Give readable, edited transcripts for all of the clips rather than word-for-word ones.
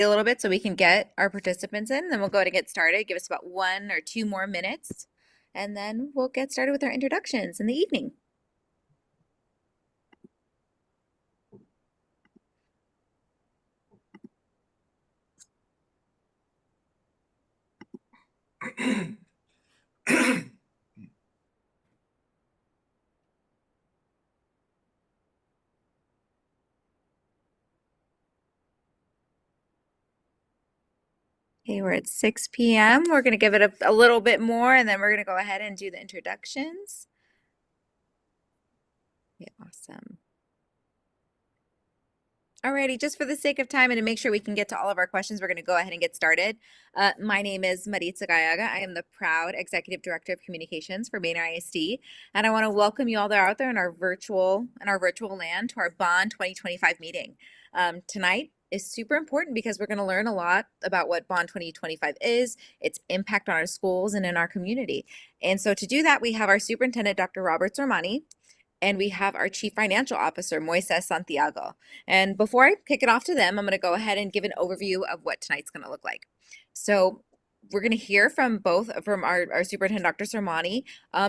a little bit so we can get our participants in, then we'll go ahead and get started. Give us about 1 or 2 more minutes, and then we'll get started with our introductions in the evening. Okay, we're at 6 p.m. We're going to give it a little bit more, and then we're going to go ahead and do the introductions. Yeah, awesome. Alrighty, just for the sake of time and to make sure we can get to all of our questions, we're going to go ahead and get started. My name is Maritza Gallaga. I am the proud Executive Director of Communications for Manor ISD, and I want to welcome you all out there in our virtual land to our Bond 2025 meeting. Tonight is super important because we're going to learn a lot about what Bond 2025 is, its impact on our schools and in our community. And so to do that, we have our Superintendent, Dr. Robert Sormani, and we have our Chief Financial Officer, Moises Santiago. And before I kick it off to them, I'm going to go ahead and give an overview of what tonight's going to look like. So we're going to hear from our Superintendent, Dr. Sormani,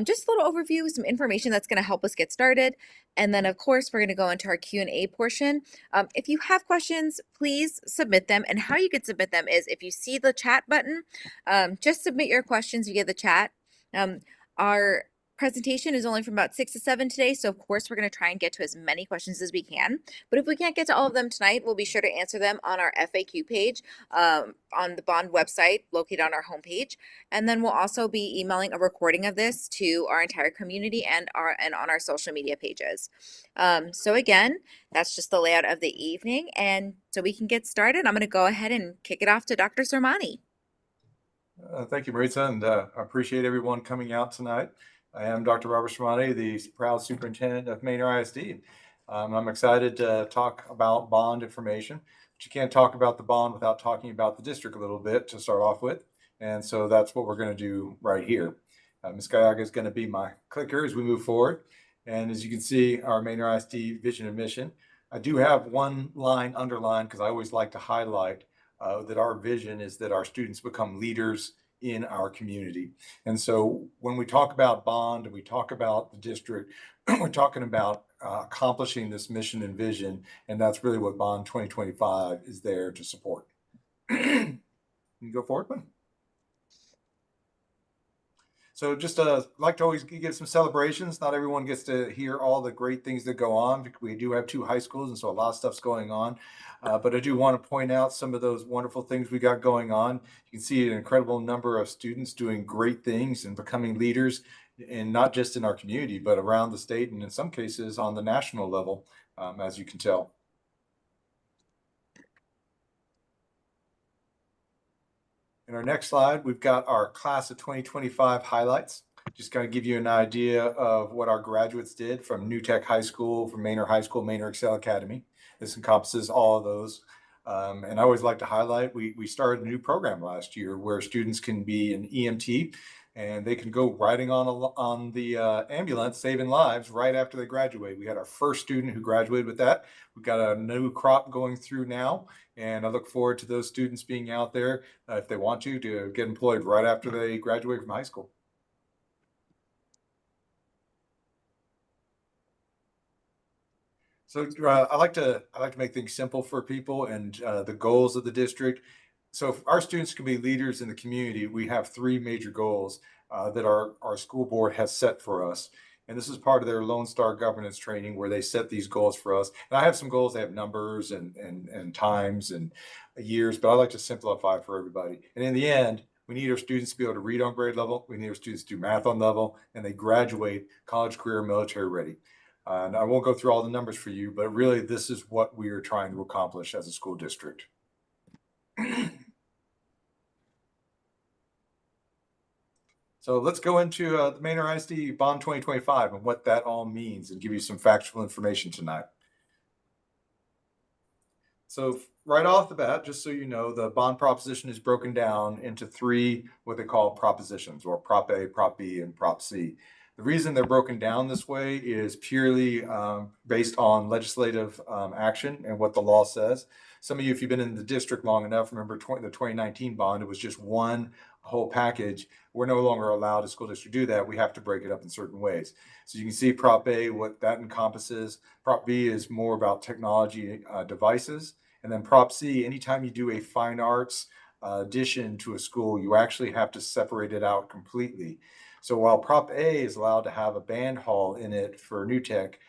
just a little overview, some information that's going to help us get started. And then, of course, we're going to go into our Q&A portion. If you have questions, please submit them. And how you can submit them is if you see the chat button, just submit your questions via the chat. Our presentation is only from about 6 to 7 today, so of course we're going to try and get to as many questions as we can. But if we can't get to all of them tonight, we'll be sure to answer them on our FAQ page on the Bond website located on our homepage. And then we'll also be emailing a recording of this to our entire community and on our social media pages. So again, that's just the layout of the evening. And so we can get started, I'm going to go ahead and kick it off to Dr. Sormani. Thank you, Maritza, and I appreciate everyone coming out tonight. I am Dr. Robert Sormani, the proud superintendent of Manor ISD. I'm excited to talk about bond information, but you can't talk about the bond without talking about the district a little bit to start off with. And so that's what we're going to do right here. Ms. Gallaga is going to be my clicker as we move forward. And as you can see, our Manor ISD vision and mission. I do have one line underlined because I always like to highlight that our vision is that our students become leaders in our community. And so when we talk about bond and we talk about the district, we're talking about accomplishing this mission and vision. And that's really what Bond 2025 is there to support. You go forward, one. So just like to always give some celebrations. Not everyone gets to hear all the great things that go on. We do have 2 high schools, and so a lot of stuff's going on. But I do want to point out some of those wonderful things we got going on. You can see an incredible number of students doing great things and becoming leaders, and not just in our community, but around the state, and in some cases on the national level, as you can tell. In our next slide, we've got our class of 2025 highlights. Just kind of give you an idea of what our graduates did from New Tech High School, from Manor High School, Manor Excel Academy. This encompasses all of those. And I always like to highlight, we started a new program last year where students can be an EMT and they can go riding on the ambulance, saving lives right after they graduate. We had our first student who graduated with that. We've got a new crop going through now. And I look forward to those students being out there, if they want to get employed right after they graduate from high school. So I like to make things simple for people and the goals of the district. So if our students can be leaders in the community, we have 3 major goals that our school board has set for us. And this is part of their Lone Star governance training where they set these goals for us. And I have some goals, they have numbers and times and years, but I like to simplify for everybody. And in the end, we need our students to be able to read on grade level. We need our students to do math on level, and they graduate college, career, military ready. And I won't go through all the numbers for you, but really this is what we are trying to accomplish as a school district. So let's go into the Manor ISD Bond 2025 and what that all means and give you some factual information tonight. So right off the bat, just so you know, the bond proposition is broken down into 3 what they call propositions, or Prop A, Prop B, and Prop C. The reason they're broken down this way is purely based on legislative action and what the law says. Some of you, if you've been in the district long enough, remember the 2019 bond, it was just one whole package. We're no longer allowed as school district to do that. We have to break it up in certain ways. So you can see Prop A, what that encompasses. Prop B is more about technology devices. And then Prop C, anytime you do a fine arts addition to a school, you actually have to separate it out completely. So while Prop A is allowed to have a band hall in it for New Tech,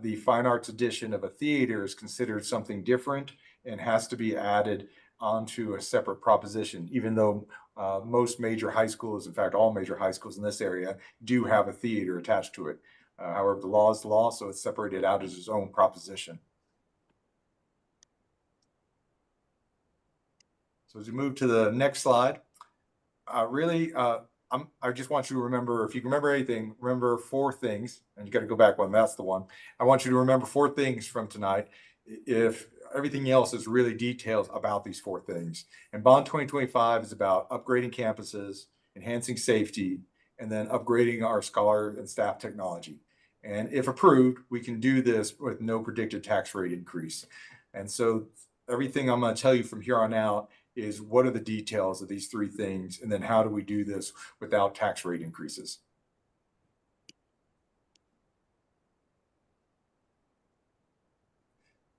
the fine arts edition of a theater is considered something different and has to be added onto a separate proposition, even though most major high schools, in fact, all major high schools in this area, do have a theater attached to it. However, the law is the law, so it's separated out as its own proposition. So as we move to the next slide, I just want you to remember, if you can remember anything, remember four things, and you got to go back one, that's the one. I want you to remember four things from tonight. If everything else is really details about these four things. And Bond 2025 is about upgrading campuses, enhancing safety, and then upgrading our scholar and staff technology. And if approved, we can do this with no predicted tax rate increase. And so everything I'm going to tell you from here on out is what are the details of these three things, and then how do we do this without tax rate increases?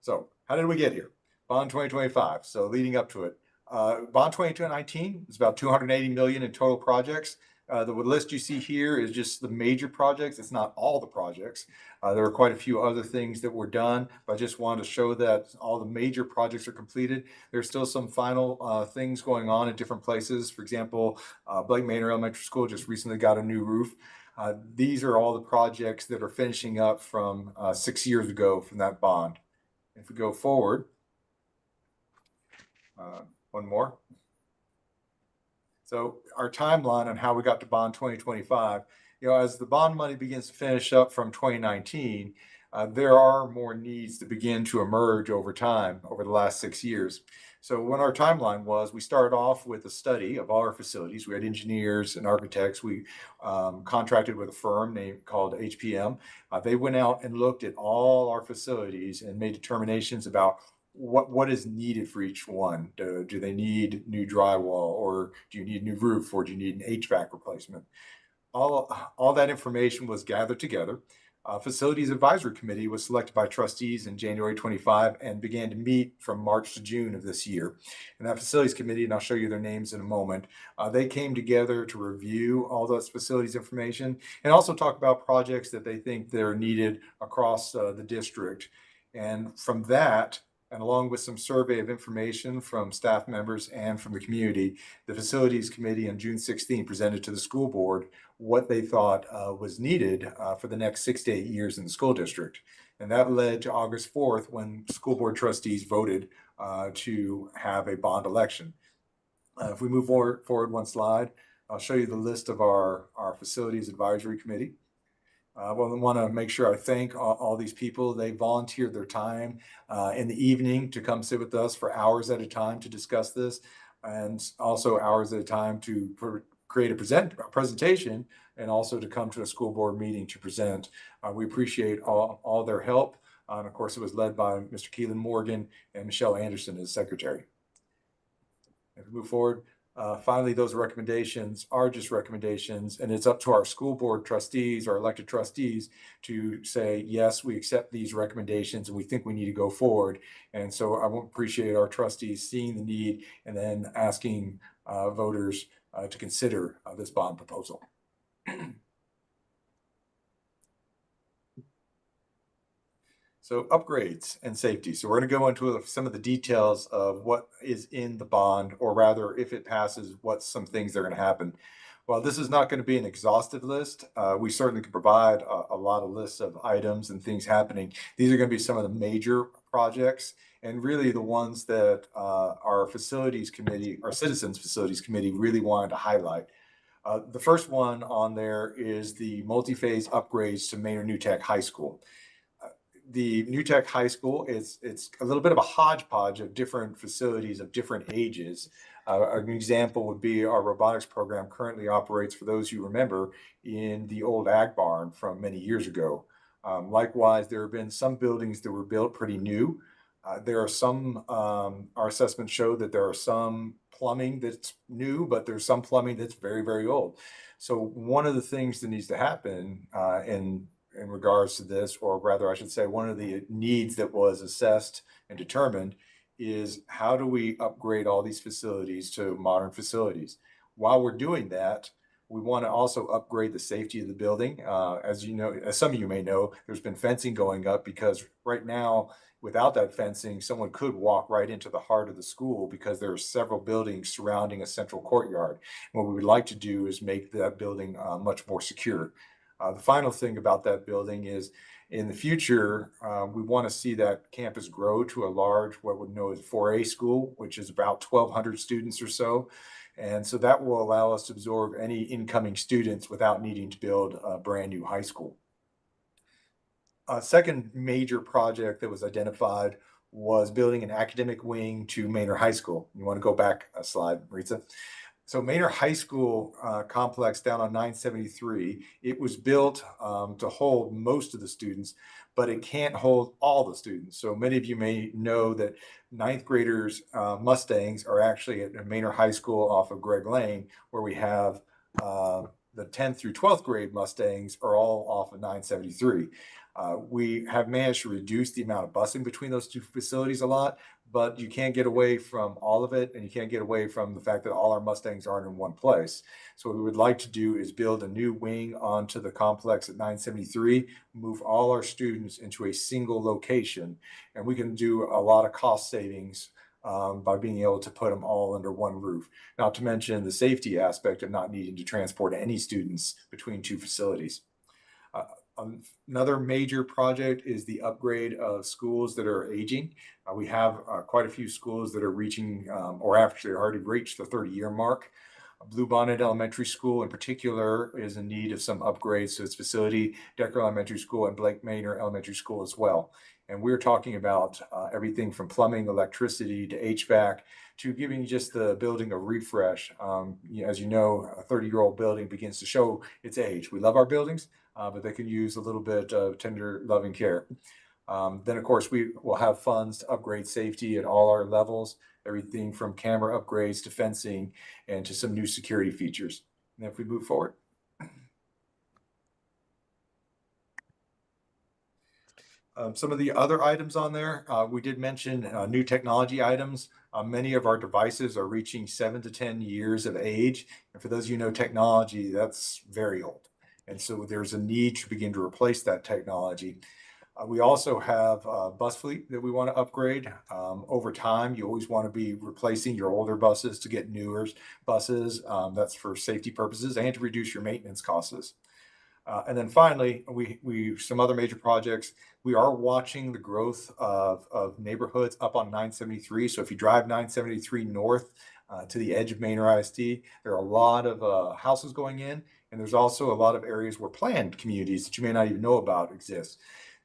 So how did we get here? Bond 2025. So leading up to it, Bond 2019 is about 280 million in total projects. The list you see here is just the major projects. It's not all the projects. There are quite a few other things that were done, but I just wanted to show that all the major projects are completed. There's still some final things going on in different places. For example, Blake Manor Elementary School just recently got a new roof. These are all the projects that are finishing up from 6 years ago from that bond. If we go forward, one more. So our timeline on how we got to bond 2025, as the bond money begins to finish up from 2019, there are more needs to begin to emerge over time over the last 6 years. So when our timeline was, we started off with a study of all our facilities. We had engineers and architects. We contracted with a firm called HPM. They went out and looked at all our facilities and made determinations about what is needed for each one. Do they need new drywall, or do you need a new roof, or do you need an HVAC replacement? All that information was gathered together. Facilities Advisory Committee was selected by trustees in January 25 and began to meet from March to June of this year. And that Facilities Committee, and I'll show you their names in a moment, they came together to review all those facilities information and also talk about projects that they think that are needed across the district. And from that, and along with some survey of information from staff members and from the community, the Facilities Committee on June 16 presented to the school board what they thought was needed for the next 6 to 8 years in the school district. And that led to August 4th when school board trustees voted to have a bond election. If we move forward one slide, I'll show you the list of our Facilities Advisory Committee. I want to make sure I thank all these people. They volunteered their time in the evening to come sit with us for hours at a time to discuss this, and also hours at a time to create a presentation, and also to come to a school board meeting to present. We appreciate all their help. And of course, it was led by Mr. Keelan Morgan and Michelle Anderson as secretary. If we move forward, finally, those recommendations are just recommendations, and it's up to our school board trustees, our elected trustees, to say, yes, we accept these recommendations and we think we need to go forward. And so I appreciate our trustees seeing the need and then asking voters to consider this bond proposal. So upgrades and safety. So we're going to go into some of the details of what is in the bond, or rather, if it passes, what's some things that are going to happen. While this is not going to be an exhaustive list, we certainly can provide a lot of lists of items and things happening. These are going to be some of the major projects, and really the ones that our Facilities Committee, our Citizens Facilities Committee, really wanted to highlight. The first one on there is the multi-phase upgrades to Manor New Tech High School. The New Tech High School it's a little bit of a hodgepodge of different facilities of different ages. An example would be our robotics program currently operates, for those who remember, in the old ag barn from many years ago. Likewise, there have been some buildings that were built pretty new. There are some, our assessments show that there are some plumbing that's new, but there's some plumbing that's very, very old. So one of the things that needs to happen in regards to this, or rather, I should say, one of the needs that was assessed and determined is how do we upgrade all these facilities to modern facilities? While we're doing that, we want to also upgrade the safety of the building. As you know, as some of you may know, there's been fencing going up because right now, without that fencing, someone could walk right into the heart of the school because there are several buildings surrounding a central courtyard. What we would like to do is make that building much more secure. The final thing about that building is in the future, we want to see that campus grow to a large, what we know as 4A school, which is about 1,200 students or so. And so that will allow us to absorb any incoming students without needing to build a brand new high school. A second major project that was identified was building an academic wing to Manor High School. You want to go back a slide, Maritza? So Manor High School complex down on 973, it was built to hold most of the students, but it can't hold all the students. So many of you may know that ninth graders Mustangs are actually at Manor High School off of Greg Lane, where we have the 10th through 12th grade Mustangs are all off of 973. We have managed to reduce the amount of busing between those two facilities a lot, but you can't get away from all of it, and you can't get away from the fact that all our Mustangs aren't in one place. So what we would like to do is build a new wing onto the complex at 973, move all our students into a single location, and we can do a lot of cost savings by being able to put them all under one roof. Not to mention the safety aspect of not needing to transport any students between two facilities. Another major project is the upgrade of schools that are aging. We have quite a few schools that are reaching or actually already reached the 30-year mark. Bluebonnet Elementary School in particular is in need of some upgrades to its facility, Decker Elementary School and Blake Manor Elementary School as well. And we're talking about everything from plumbing, electricity to HVAC to giving just the building a refresh. As you know, a 30-year-old building begins to show its age. We love our buildings, but they can use a little bit of tender, loving care. Then, of course, we will have funds to upgrade safety at all our levels, everything from camera upgrades to fencing and to some new security features. And if we move forward. Some of the other items on there, we did mention new technology items. Many of our devices are reaching 7 to 10 years of age. And for those of you who know technology, that's very old. And so there's a need to begin to replace that technology. We also have a bus fleet that we want to upgrade. Over time, you always want to be replacing your older buses to get newer buses. That's for safety purposes and to reduce your maintenance costs. And then finally, we some other major projects. We are watching the growth of neighborhoods up on 973. So if you drive 973 north to the edge of Manor ISD, there are a lot of houses going in, and there's also a lot of areas where planned communities that you may not even know about exist.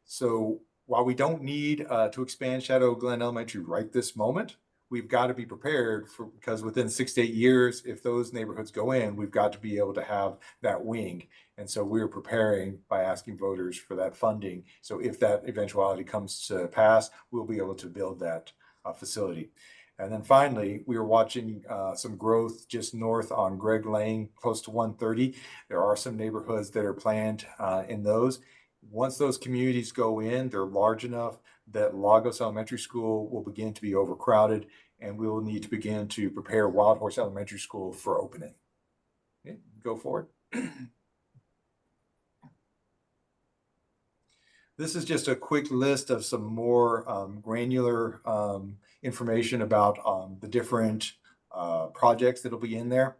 So while we don't need to expand Shadow Glen Elementary right this moment, we've got to be prepared for, because within 6 to 8 years, if those neighborhoods go in, we've got to be able to have that wing. And so we're preparing by asking voters for that funding. So if that eventuality comes to pass, we'll be able to build that facility. And then finally, we are watching some growth just north on Greg Lane, close to 130. There are some neighborhoods that are planned in those. Once those communities go in, they're large enough that Lagos Elementary School will begin to be overcrowded, and we will need to begin to prepare Wild Horse Elementary School for opening. Okay, go forward. This is just a quick list of some more granular information about the different projects that'll be in there.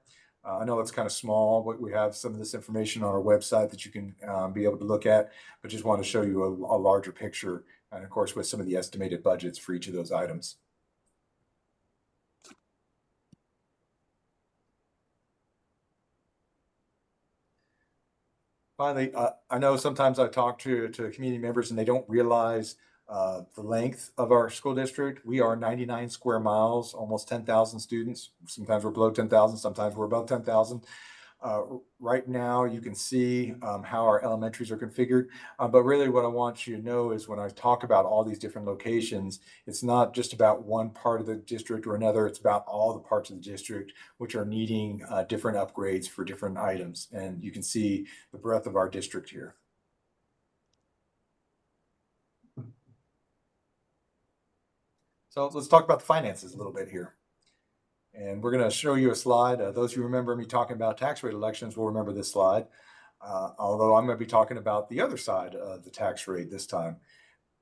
I know it's kind of small, but we have some of this information on our website that you can be able to look at, but just want to show you a larger picture, and of course with some of the estimated budgets for each of those items. Finally, I know sometimes I talk to community members and they don't realize the length of our school district. We are 99 square miles, almost 10,000 students. Sometimes we're below 10,000, sometimes we're above 10,000. Right now, you can see how our elementaries are configured. But really what I want you to know is when I talk about all these different locations, it's not just about one part of the district or another. It's about all the parts of the district which are needing different upgrades for different items. And you can see the breadth of our district here. So let's talk about the finances a little bit here. And we're going to show you a slide. Those who remember me talking about tax rate elections will remember this slide. Although I'm going to be talking about the other side of the tax rate this time.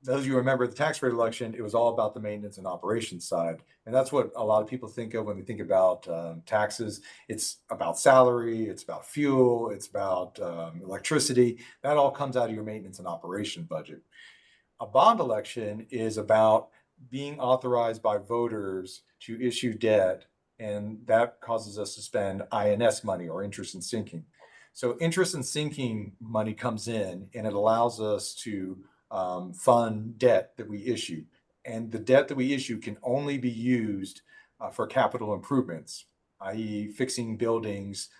Those of you remember the tax rate election, it was all about the maintenance and operations side. And that's what a lot of people think of when they think about taxes. It's about salary, it's about fuel, it's about electricity. That all comes out of your maintenance and operation budget. A bond election is about being authorized by voters to issue debt, and that causes us to spend INS money, or interest in sinking. So interest in sinking money comes in, and it allows us to fund debt that we issue. And the debt that we issue can only be used for capital improvements, i.e. fixing buildings,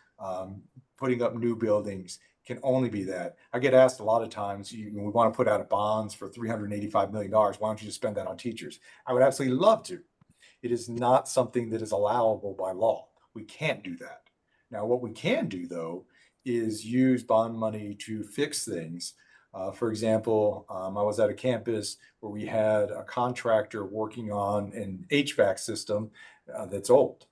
putting up new buildings, can only be that. I get asked a lot of times, we want to put out a bonds for $385 million. Why don't you just spend that on teachers? I would absolutely love to. It is not something that is allowable by law. We can't do that. Now, what we can do, though, is use bond money to fix things. For example, I was at a campus where we had a contractor working on an HVAC system that's old.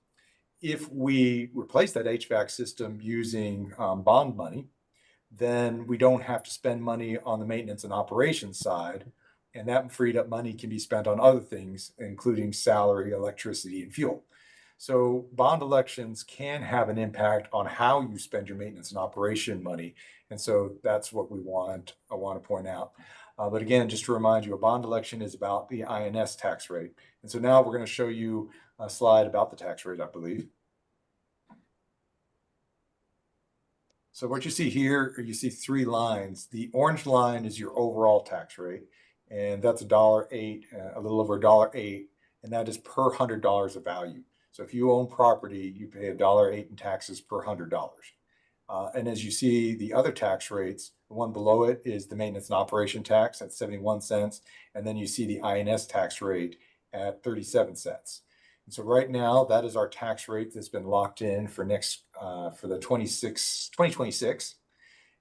If we replace that HVAC system using bond money, then we don't have to spend money on the maintenance and operations side. And that freed up money can be spent on other things, including salary, electricity, and fuel. So bond elections can have an impact on how you spend your maintenance and operation money. And so that's what I want to point out. But again, just to remind you, a bond election is about the INS tax rate. And so now we're going to show you a slide about the tax rate, I believe. So what you see here, you see three lines. The orange line is your overall tax rate, and that's $1.08, a little over $1.08, and that is per $100 of value. So if you own property, you pay $1.08 in taxes per $100. And as you see, the other tax rates, the one below it is the maintenance and operation tax at 71 cents, and then you see the INS tax rate at 37 cents. And so right now, that is our tax rate that's been locked in for the 2026.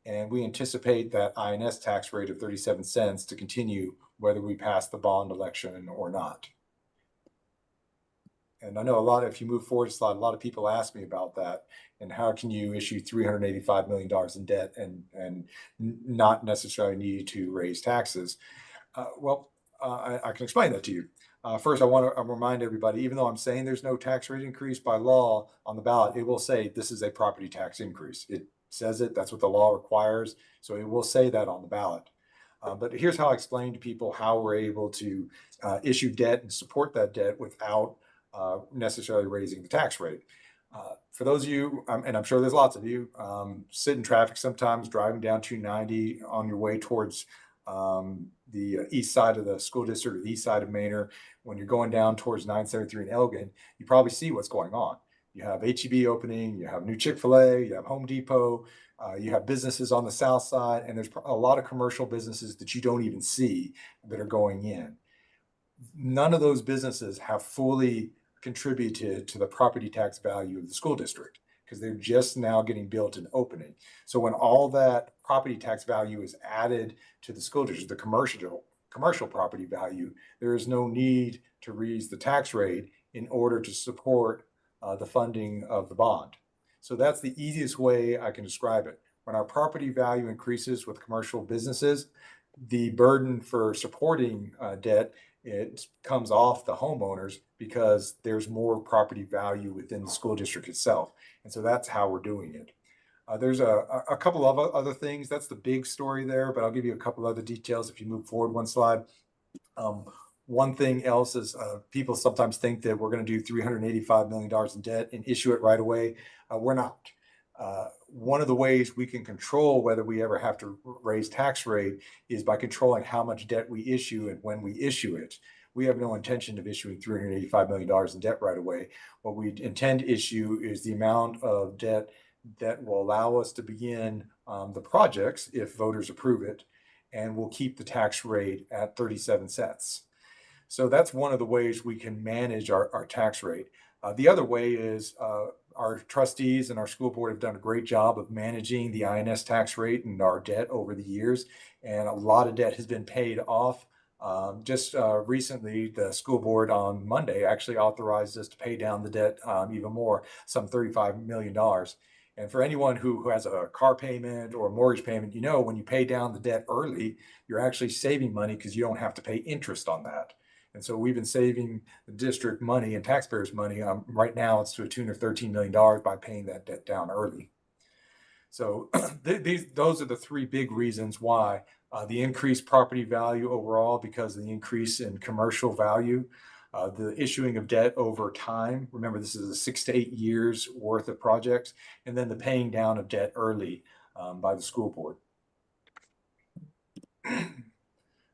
And we anticipate that INS tax rate of 37 cents to continue whether we pass the bond election or not. And I know if you move forward a slide, a lot of people ask me about that and how can you issue $385 million in debt and not necessarily need to raise taxes. I can explain that to you. First, I want to remind everybody, even though I'm saying there's no tax rate increase by law on the ballot, it will say this is a property tax increase. It says it, that's what the law requires. So it will say that on the ballot. But here's how I explain to people how we're able to issue debt and support that debt without necessarily raising the tax rate. For those of you, and I'm sure there's lots of you, sit in traffic sometimes driving down 290 on your way towards the east side of the school district, or the east side of Manor. When you're going down towards 973 in Elgin, you probably see what's going on. You have HEB opening, you have new Chick-fil-A, you have Home Depot, you have businesses on the south side, and there's a lot of commercial businesses that you don't even see that are going in. None of those businesses have fully contributed to the property tax value of the school district because they're just now getting built and opening. So when all that property tax value is added to the school district, the commercial property value, there is no need to raise the tax rate in order to support the funding of the bond. So that's the easiest way I can describe it. When our property value increases with commercial businesses, the burden for supporting debt, it comes off the homeowners because there's more property value within the school district itself. And so that's how we're doing it. There's a couple of other things. That's the big story there, but I'll give you a couple other details if you move forward one slide. One thing else is people sometimes think that we're going to do $385 million in debt and issue it right away. We're not. One of the ways we can control whether we ever have to raise tax rate is by controlling how much debt we issue and when we issue it. We have no intention of issuing $385 million in debt right away. What we intend to issue is the amount of debt that will allow us to begin the projects if voters approve it, and we'll keep the tax rate at 37 cents. So that's one of the ways we can manage our tax rate. The other way is our trustees and our school board have done a great job of managing the INS tax rate and our debt over the years, and a lot of debt has been paid off. Just recently, the school board on Monday actually authorized us to pay down the debt even more, some $35 million. And for anyone who has a car payment or a mortgage payment, you know, when you pay down the debt early, you're actually saving money because you don't have to pay interest on that. And so we've been saving the district money and taxpayers' money. Right now, it's to a tune of $13 million by paying that debt down early. So those are the three big reasons why the increased property value overall, because of the increase in commercial value, the issuing of debt over time. Remember, this is a 6 to 8 years worth of projects, and then the paying down of debt early by the school board.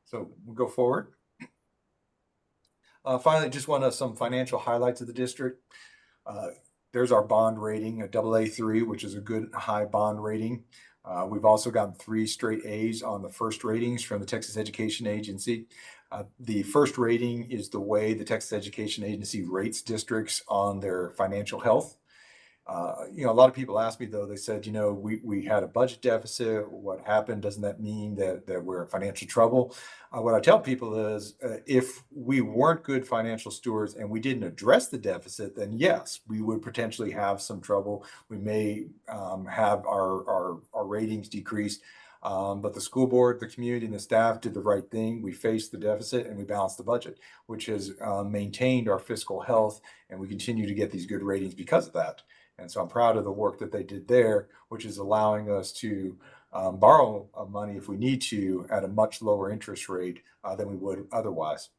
So we'll go forward. Finally, just want some financial highlights of the district. There's our bond rating, a AA3, which is a good high bond rating. We've also gotten 3 straight A's on the first ratings from the Texas Education Agency. The first rating is the way the Texas Education Agency rates districts on their financial health. A lot of people ask me, though, they said, we had a budget deficit. What happened? Doesn't that mean that we're in financial trouble? What I tell people is if we weren't good financial stewards and we didn't address the deficit, then yes, we would potentially have some trouble. We may have our ratings decrease. But the school board, the community, and the staff did the right thing. We faced the deficit and we balanced the budget, which has maintained our fiscal health, and we continue to get these good ratings because of that. And so I'm proud of the work that they did there, which is allowing us to borrow money if we need to at a much lower interest rate than we would otherwise.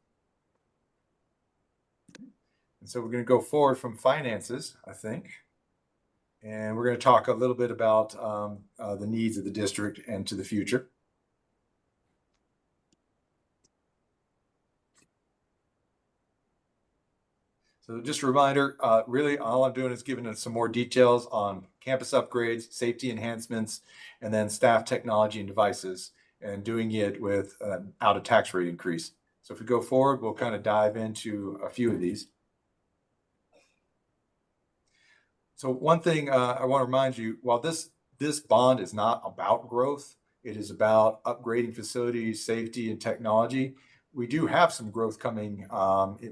And so we're going to go forward from finances, I think. And we're going to talk a little bit about the needs of the district and to the future. So just a reminder, really all I'm doing is giving us some more details on campus upgrades, safety enhancements, and then staff technology and devices, and doing it without a tax rate increase. So if we go forward, we'll kind of dive into a few of these. So one thing I want to remind you, while this bond is not about growth, it is about upgrading facilities, safety, and technology. We do have some growth coming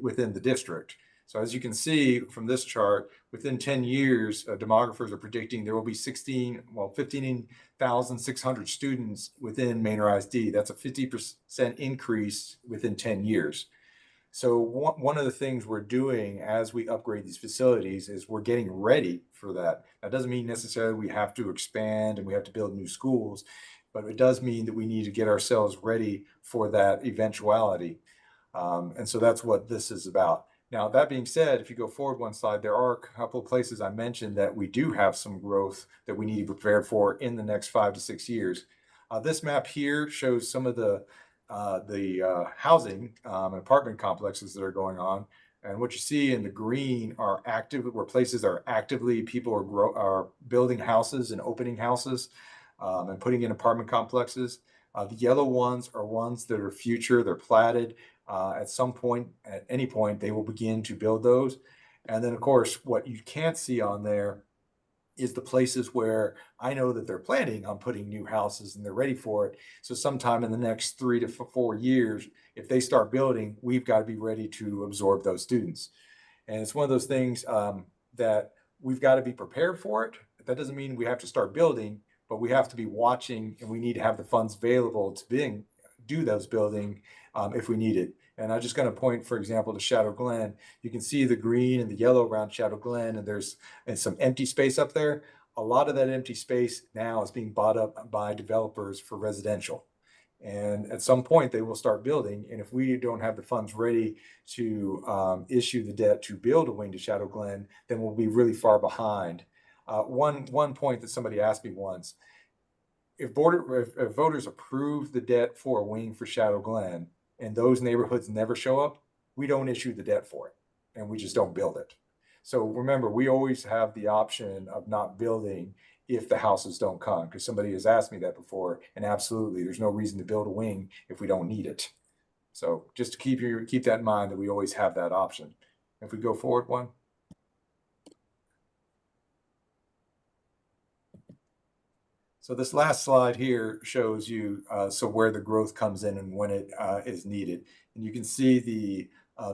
within the district. So as you can see from this chart, within 10 years, demographers are predicting there will be 15,600 students within Manor ISD. That's a 50% increase within 10 years. So one of the things we're doing as we upgrade these facilities is we're getting ready for that. That doesn't mean necessarily we have to expand and we have to build new schools, but it does mean that we need to get ourselves ready for that eventuality. And so that's what this is about. Now, that being said, if you go forward one slide, there are a couple of places I mentioned that we do have some growth that we need to be prepared for in the next 5 to 6 years. This map here shows some of the housing apartment complexes that are going on. And what you see in the green are active, where places are actively, people are building houses and opening houses and putting in apartment complexes. The yellow ones are ones that are future, they're platted. At some point, at any point, they will begin to build those. And then, of course, what you can't see on there is the places where I know that they're planning on putting new houses and they're ready for it. So sometime in the next 3 to 4 years, if they start building, we've got to be ready to absorb those students. And it's one of those things that we've got to be prepared for it. That doesn't mean we have to start building, but we have to be watching, and we need to have the funds available to do those building if we need it. And I'm just going to point, for example, to Shadow Glen. You can see the green and the yellow around Shadow Glen, and there's some empty space up there. A lot of that empty space now is being bought up by developers for residential. And at some point, they will start building. And if we don't have the funds ready to issue the debt to build a wing to Shadow Glen, then we'll be really far behind. One point that somebody asked me once, if voters approve the debt for a wing for Shadow Glen and those neighborhoods never show up, we don't issue the debt for it, and we just don't build it. So remember, we always have the option of not building if the houses don't come, because somebody has asked me that before, and absolutely, there's no reason to build a wing if we don't need it. So just to keep that in mind that we always have that option. If we go forward one. So this last slide here shows you so where the growth comes in and when it is needed. And you can see the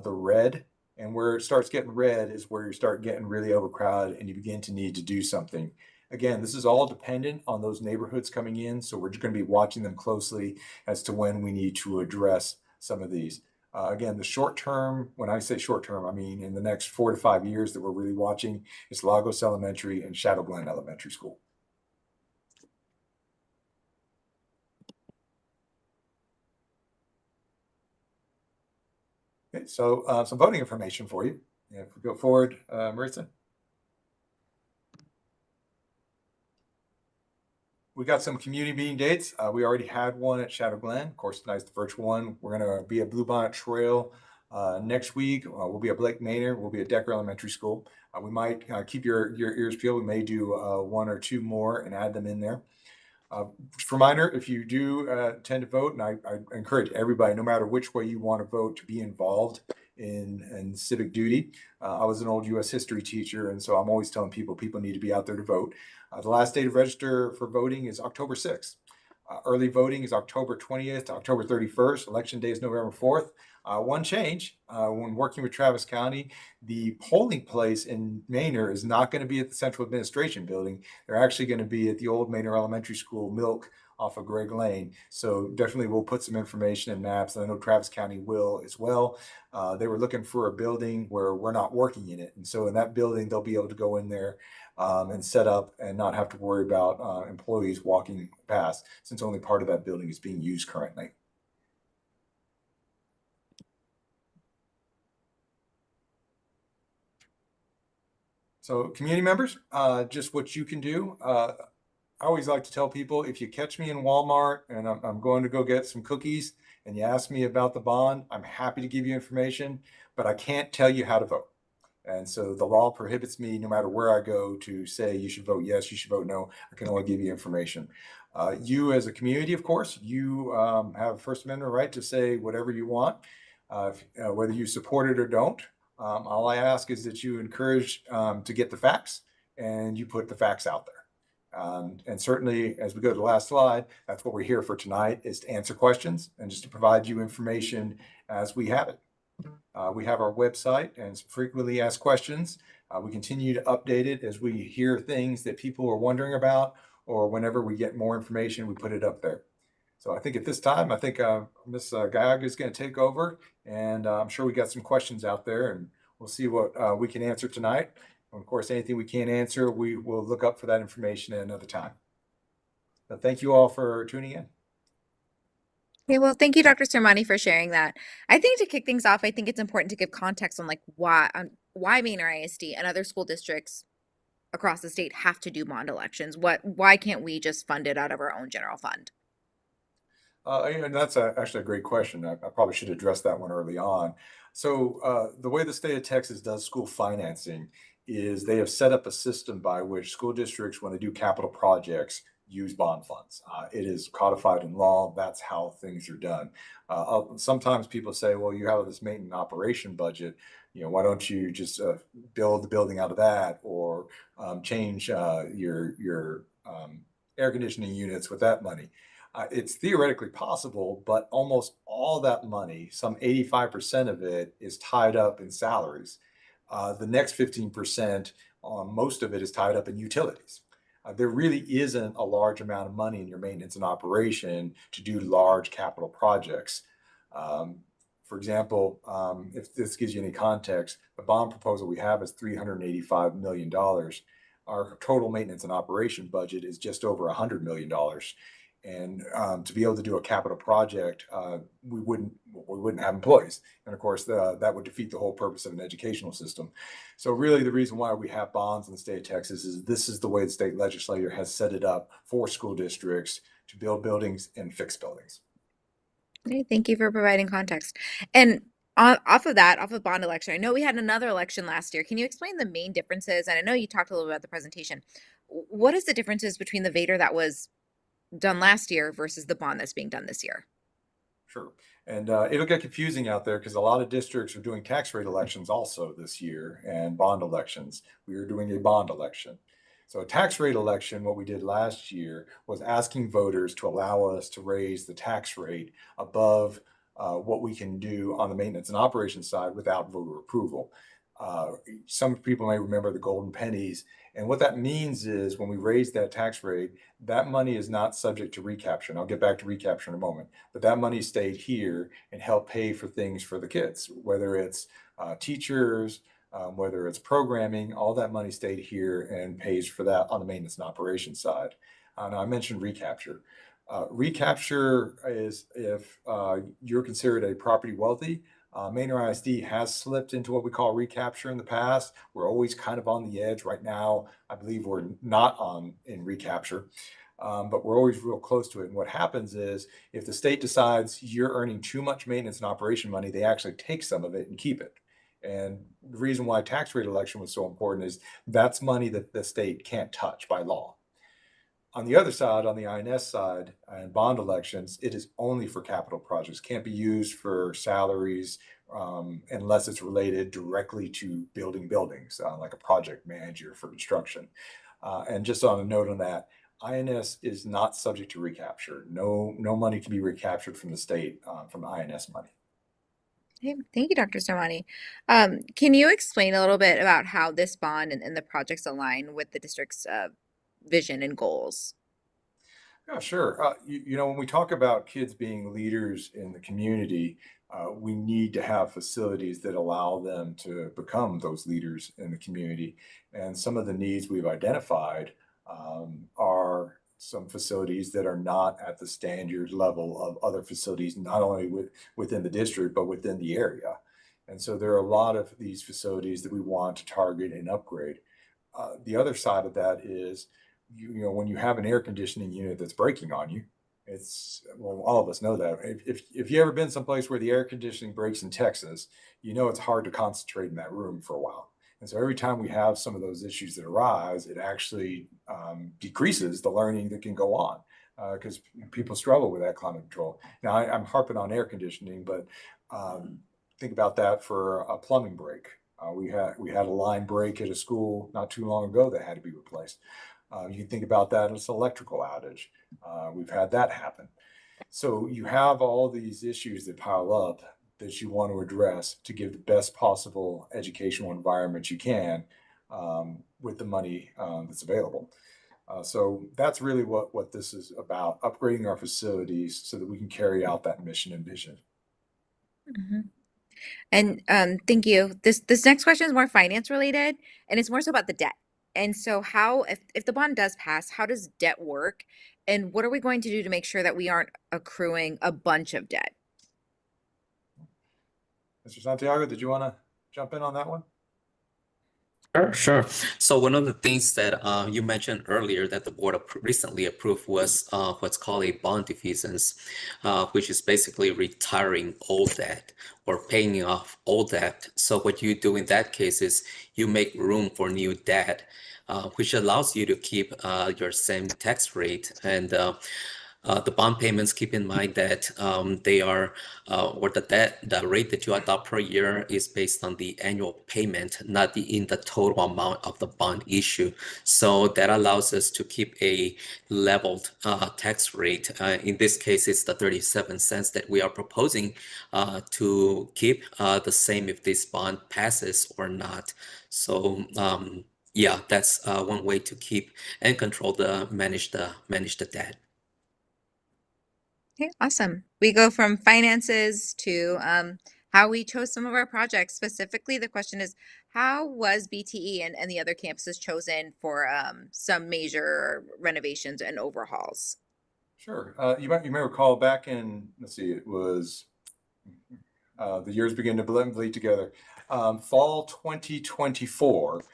red, and where it starts getting red is where you start getting really overcrowded and you begin to need to do something. Again, this is all dependent on those neighborhoods coming in, so we're just going to be watching them closely as to when we need to address some of these. Again, the short term, when I say short term, I mean in the next 4 to 5 years that we're really watching is Lagos Elementary and Shadow Glen Elementary School. Okay, so some voting information for you. If we go forward, Maritza. We got some community meeting dates. We already had one at Shadow Glen. Of course, tonight's the virtual one. We're going to be at Bluebonnet Trail next week. We'll be at Blake Manor. We'll be at Decker Elementary School. We might keep your ears peeled. We may do 1 or 2 more and add them in there. Just a reminder, if you do tend to vote, and I encourage everybody, no matter which way you want to vote, to be involved in civic duty. I was an old U.S. history teacher, and so I'm always telling people need to be out there to vote. The last day to register for voting is October 6th. Early voting is October 20th to October 31st. Election day is November 4th. One change, when working with Travis County, the polling place in Manor is not going to be at the Central Administration Building. They're actually going to be at the old Manor Elementary School, Milk, off of Greg Lane. So definitely we'll put some information and maps. And I know Travis County will as well. They were looking for a building where we're not working in it. And so in that building, they'll be able to go in there and set up and not have to worry about employees walking past, since only part of that building is being used currently. So community members, just what you can do. I always like to tell people, if you catch me in Walmart and I'm going to go get some cookies and you ask me about the bond, I'm happy to give you information, but I can't tell you how to vote. And so the law prohibits me, no matter where I go, to say you should vote yes, you should vote no. I can only give you information. You as a community, of course, you have First Amendment right to say whatever you want, whether you support it or don't. All I ask is that you encourage to get the facts and you put the facts out there. And certainly, as we go to the last slide, that's what we're here for tonight, is to answer questions and just to provide you information as we have it. We have our website and some frequently asked questions. We continue to update it as we hear things that people are wondering about, or whenever we get more information, we put it up there. So I think at this time, I think Ms. Gayaga is going to take over, and I'm sure we got some questions out there, and we'll see what we can answer tonight. And of course, anything we can't answer, we will look up for that information at another time. So thank you all for tuning in. Okay, well, thank you, Dr. Sermani, for sharing that. I think to kick things off, I think it's important to give context on why Manor ISD and other school districts across the state have to do bond elections. Why can't we just fund it out of our own general fund? And that's actually a great question. I probably should address that one early on. So the way the state of Texas does school financing is they have set up a system by which school districts, when they do capital projects, use bond funds. It is codified in law. That's how things are done. Sometimes people say, well, you have this maintenance operation budget. Why don't you just build the building out of that, or change your air conditioning units with that money? It's theoretically possible, but almost all that money, some 85% of it, is tied up in salaries. The next 15%, most of it is tied up in utilities. There really isn't a large amount of money in your maintenance and operation to do large capital projects. For example, if this gives you any context, the bond proposal we have is $385 million. Our total maintenance and operation budget is just over $100 million. And to be able to do a capital project, we wouldn't have employees, and of course that would defeat the whole purpose of an educational system. So really, the reason why we have bonds in the state of Texas is this is the way the state legislature has set it up for school districts to build buildings and fix buildings. Okay, thank you for providing context. And Off of bond election, I know we had another election last year. Can you explain the main differences? And I know you talked a little about the presentation. What is the differences between the Vader that was done last year versus the bond that's being done this year? Sure. And it'll get confusing out there because a lot of districts are doing tax rate elections also this year and bond elections. We are doing a bond election. So a tax rate election, what we did last year was asking voters to allow us to raise the tax rate above what we can do on the maintenance and operations side without voter approval. Uh, some people may remember the golden pennies. And what that means is when we raise that tax rate, that money is not subject to recapture. And I'll get back to recapture in a moment, but that money stayed here and helped pay for things for the kids, whether it's teachers, whether it's programming, all that money stayed here and pays for that on the maintenance and operations side. Now I mentioned recapture. Recapture is if you're considered a property wealthy. Manor ISD has slipped into what we call recapture in the past. We're always kind of on the edge right now. I believe we're not on in recapture, but we're always real close to it. And what happens is if the state decides you're earning too much maintenance and operation money, they actually take some of it and keep it. And the reason why tax rate election was so important is that's money that the state can't touch by law. On the other side, on the INS side and bond elections, it is only for capital projects, can't be used for salaries unless it's related directly to building buildings, like a project manager for construction. And just on a note on that, INS is not subject to recapture. No money can be recaptured from the state from INS money. Okay, thank you, Dr. Sermani. Can you explain a little bit about how this bond and the projects align with the district's vision and goals? Yeah, sure. When we talk about kids being leaders in the community, we need to have facilities that allow them to become those leaders in the community. And some of the needs we've identified are some facilities that are not at the standard level of other facilities, not only within the district, but within the area. And so there are a lot of these facilities that we want to target and upgrade. The other side of that is when you have an air conditioning unit that's breaking on you, all of us know that. If you ever been someplace where the air conditioning breaks in Texas, it's hard to concentrate in that room for a while. And so every time we have some of those issues that arise, it actually decreases the learning that can go on because people struggle with that climate control. Now I'm harping on air conditioning, but think about that for a plumbing break. We had a line break at a school not too long ago that had to be replaced. You can think about that as an electrical outage. We've had that happen. So you have all these issues that pile up that you want to address to give the best possible educational environment you can with the money that's available. So that's really what this is about, upgrading our facilities so that we can carry out that mission and vision. Mhm. And thank you. This next question is more finance related, and it's more so about the debt. And so, how if the bond does pass, how does debt work, and what are we going to do to make sure that we aren't accruing a bunch of debt? Mr. Santiago, did you want to jump in on that one? Sure, sure. So one of the things that you mentioned earlier that the board recently approved was what's called a bond defeasance, which is basically retiring old debt or paying off old debt. So what you do in that case is you make room for new debt, which allows you to keep your same tax rate. And the bond payments, keep in mind that they are, or the rate that you adopt per year is based on the annual payment, not in the total amount of the bond issue. So that allows us to keep a leveled tax rate. In this case, it's the 37 cents that we are proposing to keep the same if this bond passes or not. So yeah, that's one way to keep and control manage the debt. Okay, awesome. We go from finances to how we chose some of our projects. Specifically, the question is, how was BTE and the other campuses chosen for some major renovations and overhauls? Sure. You may recall back in, let's see, it was the years begin to bleed together. Fall 2024,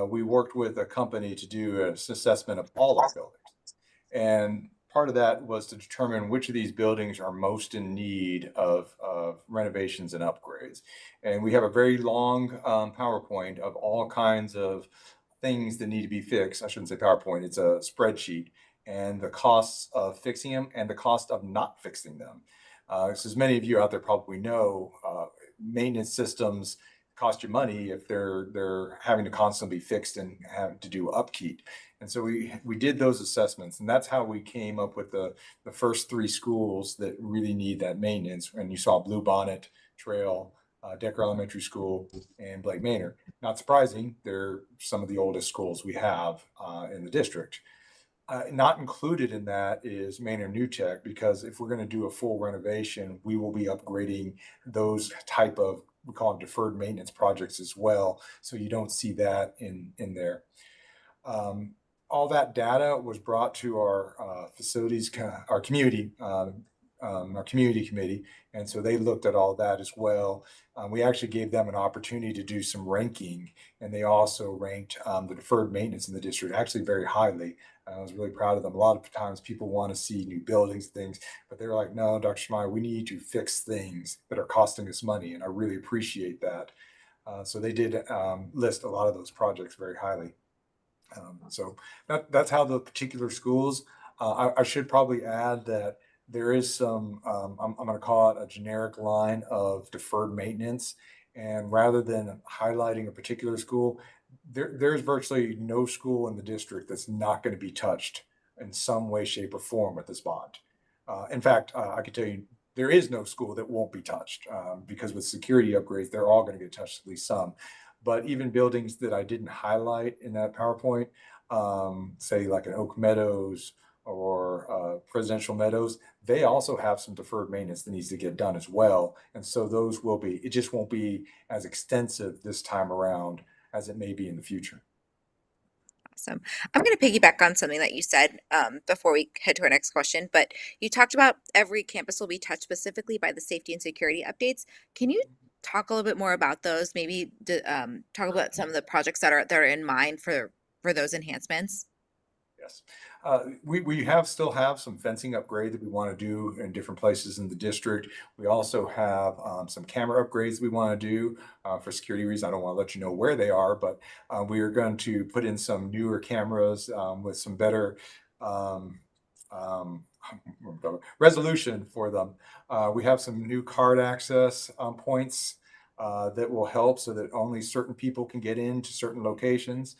we worked with a company to do an assessment of all our buildings. And part of that was to determine which of these buildings are most in need of renovations and upgrades. And we have a very long PowerPoint of all kinds of things that need to be fixed. I shouldn't say PowerPoint, it's a spreadsheet, and the costs of fixing them and the cost of not fixing them. So as many of you out there probably know, maintenance systems cost you money if they're having to constantly be fixed and have to do upkeep. And so we did those assessments, and that's how we came up with the first three schools that really need that maintenance. And you saw Bluebonnet Trail, Decker Elementary School, and Blake Manor. Not surprising, they're some of the oldest schools we have in the district. Not included in that is Manor New Tech, because if we're going to do a full renovation, we will be upgrading those type of, we call them deferred maintenance projects as well. So you don't see that in there. All that data was brought to our facilities, our community committee, and so they looked at all that as well. We actually gave them an opportunity to do some ranking, and they also ranked the deferred maintenance in the district actually very highly. I was really proud of them. A lot of times people want to see new buildings, things, but they're like, no, Dr. Schmeier, we need to fix things that are costing us money, and I really appreciate that. So they did list a lot of those projects very highly. So that's how the particular schools. I should probably add that there is some, I'm going to call it a generic line of deferred maintenance. And rather than highlighting a particular school, there's virtually no school in the district that's not going to be touched in some way, shape, or form with this bond. In fact, I can tell you there is no school that won't be touched because with security upgrades, they're all going to get touched, at least some. But even buildings that I didn't highlight in that PowerPoint, say like an Oak Meadows or Presidential Meadows, they also have some deferred maintenance that needs to get done as well. And so those will be, it just won't be as extensive this time around as it may be in the future. Awesome. I'm going to piggyback on something that you said before we head to our next question, but you talked about every campus will be touched specifically by the safety and security updates. Can you talk a little bit more about those? Maybe talk about some of the projects that are in mind for those enhancements. Yes, we still have some fencing upgrade that we want to do in different places in the district. We also have some camera upgrades we want to do for security reasons. I don't want to let you know where they are, but we are going to put in some newer cameras with some better resolution for them. We have some new card access points that will help so that only certain people can get into certain locations.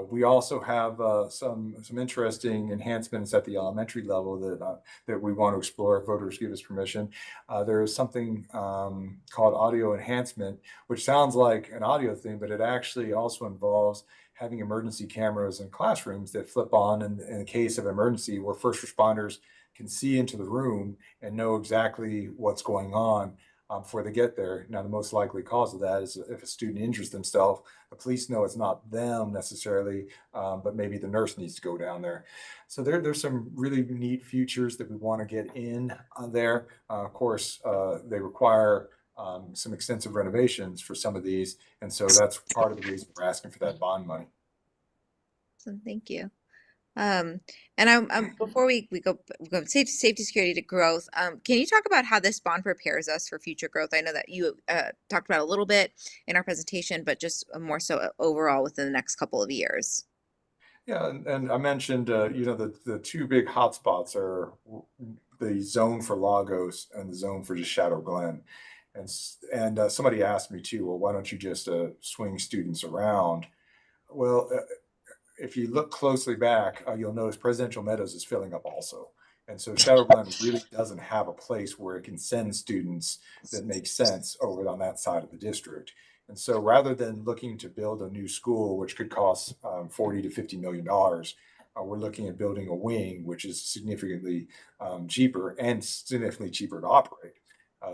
We also have some interesting enhancements at the elementary level that we want to explore if voters give us permission. There is something called audio enhancement, which sounds like an audio thing, but it actually also involves having emergency cameras in classrooms that flip on in case of emergency, where first responders can see into the room and know exactly what's going on before they get there. Now, the most likely cause of that is if a student injures themselves, the police know it's not them necessarily, but maybe the nurse needs to go down there. So there's some really neat features that we want to get in there. Of course, they require some extensive renovations for some of these. And so that's part of the reason we're asking for that bond money. So thank you. And I'm before we go safety, security to growth, can you talk about how this bond prepares us for future growth? I know that you talked about a little bit in our presentation, but just more so overall within the next couple of years. Yeah, and I mentioned, the two big hotspots are the zone for Lagos and the zone for just Shadow Glen. And somebody asked me too, well, why don't you just swing students around? Well, if you look closely back, you'll notice Presidential Meadows is filling up also. And so Shadow Glen really doesn't have a place where it can send students that makes sense over on that side of the district. And so rather than looking to build a new school, which could cost $40 to $50 million, we're looking at building a wing, which is significantly cheaper and significantly cheaper to operate.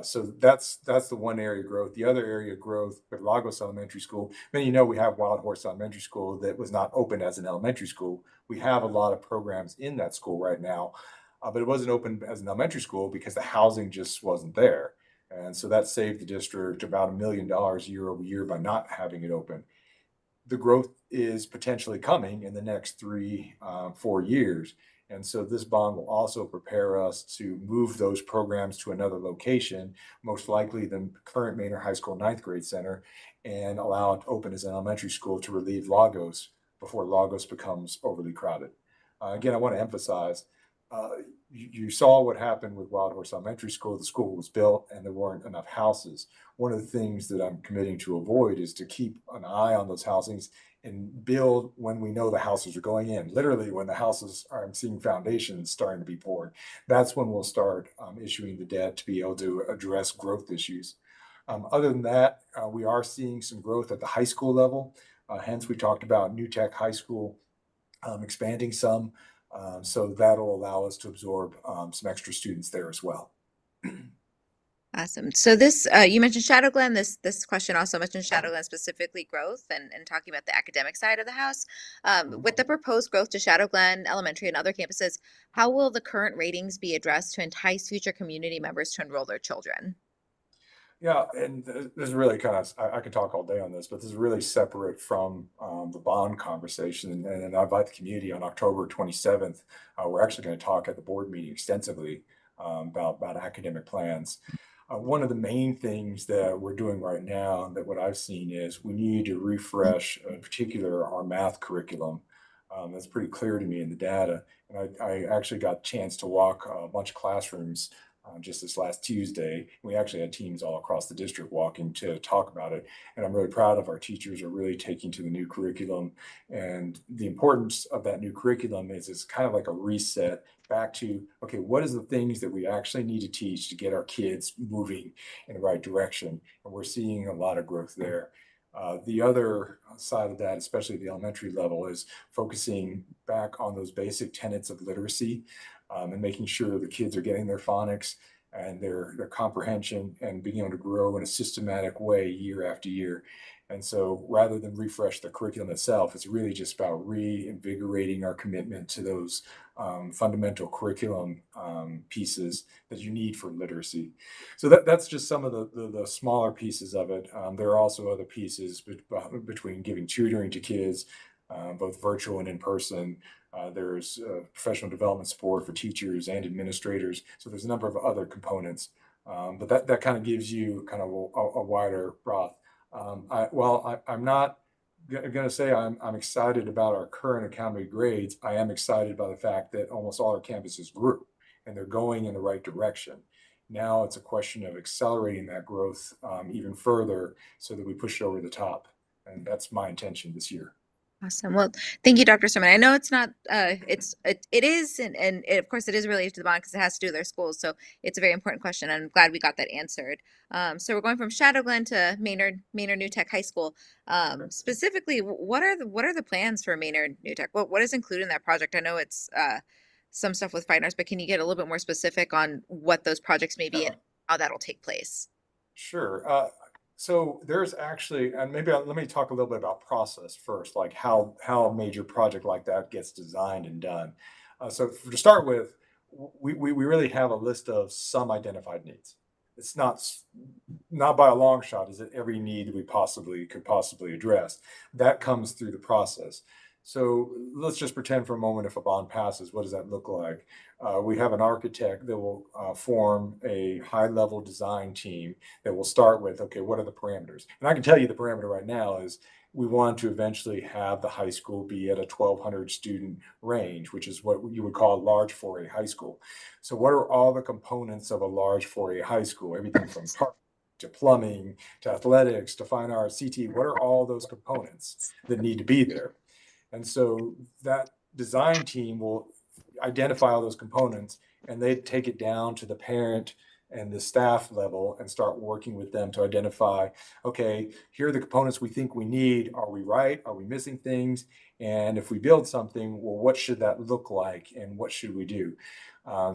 So that's the one area of growth. The other area of growth with Lagos Elementary School, many we have Wild Horse Elementary School that was not open as an elementary school. We have a lot of programs in that school right now, but it wasn't open as an elementary school because the housing just wasn't there. And so that saved the district about $1 million year over year by not having it open. The growth is potentially coming in the next 3-4 years. And so this bond will also prepare us to move those programs to another location, most likely the current Maynard High School ninth grade center, and allow it to open as an elementary school to relieve Lagos before Lagos becomes overly crowded. Again, I want to emphasize, you saw what happened with Wild Horse Elementary School. The school was built and there weren't enough houses. One of the things that I'm committing to avoid is to keep an eye on those housings and build when we know the houses are going in. Literally, when the houses are, I'm seeing foundations starting to be poured, that's when we'll start issuing the debt to be able to address growth issues. Other than that, we are seeing some growth at the high school level. Hence, we talked about New Tech High School expanding some. So that'll allow us to absorb some extra students there as well. Awesome. So this, you mentioned Shadow Glen. This question also mentioned Shadow Glen, specifically growth and talking about the academic side of the house. With the proposed growth to Shadow Glen Elementary and other campuses, how will the current ratings be addressed to entice future community members to enroll their children? Yeah, and this is really kind of, I could talk all day on this, but this is really separate from the bond conversation. And I invite the community on October 27th. We're actually going to talk at the board meeting extensively about academic plans. One of the main things that we're doing right now, that what I've seen is we need to refresh, in particular, our math curriculum. That's pretty clear to me in the data. And I actually got a chance to walk a bunch of classrooms just this last Tuesday. We actually had teams all across the district walking to talk about it. And I'm really proud of our teachers are really taking to the new curriculum. And the importance of that new curriculum is it's kind of like a reset back to, okay, what is the things that we actually need to teach to get our kids moving in the right direction? And we're seeing a lot of growth there. The other side of that, especially at the elementary level, is focusing back on those basic tenets of literacy. And making sure the kids are getting their phonics and their comprehension and being able to grow in a systematic way year after year. And so rather than refresh the curriculum itself, it's really just about reinvigorating our commitment to those fundamental curriculum pieces that you need for literacy. So that's just some of the smaller pieces of it. There are also other pieces between giving tutoring to kids, both virtual and in person. There's professional development support for teachers and administrators. So there's a number of other components, but that kind of gives you kind of a wider broth. I'm not going to say I'm excited about our current academic grades. I am excited by the fact that almost all our campuses grew and they're going in the right direction. Now it's a question of accelerating that growth even further so that we push it over the top. And that's my intention this year. Awesome. Well, thank you, Dr. Sermon. I know it's not, it is, and of course it is related to the bond because it has to do with their schools. So it's a very important question. And I'm glad we got that answered. So we're going from Shadow Glen to Maynard New Tech High School. Specifically, what are the plans for Maynard New Tech? What is included in that project? I know it's some stuff with fine arts, but can you get a little bit more specific on what those projects may be and how that'll take place? Sure. So there's actually, and maybe let me talk a little bit about process first, like how a major project like that gets designed and done. So to start with, we really have a list of some identified needs. It's not by a long shot is it every need we could possibly address. That comes through the process. So let's just pretend for a moment if a bond passes, what does that look like? We have an architect that will form a high-level design team that will start with, okay, what are the parameters? And I can tell you the parameter right now is we want to eventually have the high school be at a 1,200 student range, which is what you would call a large 4A high school. So what are all the components of a large 4A high school? Everything from park to plumbing, to athletics, to fine arts, CT, what are all those components that need to be there? And so that design team will identify all those components and they take it down to the parent and the staff level and start working with them to identify, okay, here are the components we think we need. Are we right? Are we missing things? And if we build something, well, what should that look like and what should we do?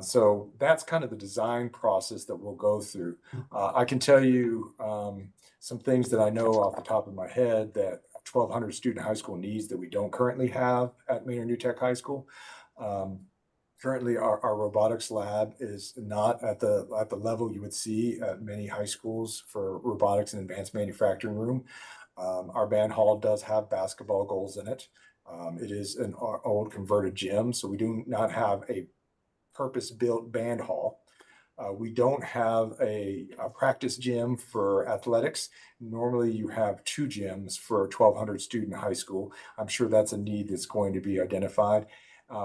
So that's kind of the design process that we'll go through. I can tell you some things that I know off the top of my head that 1,200 student high school needs that we don't currently have at Maynard New Tech High School. Currently, our robotics lab is not at the level you would see at many high schools for robotics and advanced manufacturing room. Our band hall does have basketball goals in it. It is an old converted gym, so we do not have a purpose-built band hall. We don't have a practice gym for athletics. Normally, you have 2 gyms for a 1,200 student high school. I'm sure that's a need that's going to be identified.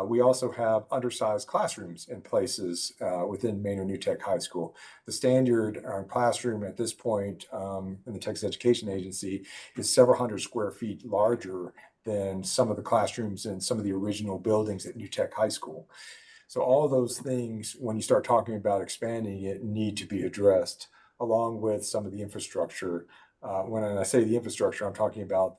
We also have undersized classrooms in places within Manor New Tech High School. The standard classroom at this point in the Texas Education Agency is several hundred square feet larger than some of the classrooms in some of the original buildings at New Tech High School. So all of those things, when you start talking about expanding it, need to be addressed, along with some of the infrastructure. When I say the infrastructure, I'm talking about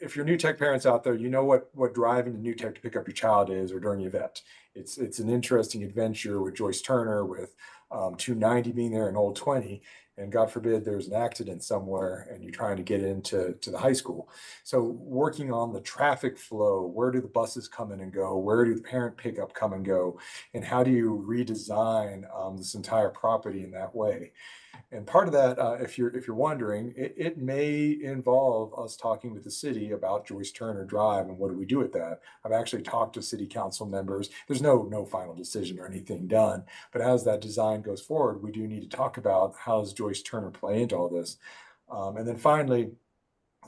if you're New Tech parents out there, you know what driving to New Tech to pick up your child is, or during the event. It's an interesting adventure with Joyce Turner, with 290 being there and Old 20. And God forbid there's an accident somewhere and you're trying to get into the high school. So working on the traffic flow, where do the buses come in and go? Where do the parent pickup come and go? And how do you redesign this entire property in that way? And part of that, if you're wondering, it may involve us talking with the city about Joyce Turner Drive and what do we do with that. I've actually talked to city council members. There's no final decision or anything done, but as that design goes forward, we do need to talk about how does Joyce Turner play into all this. And then finally,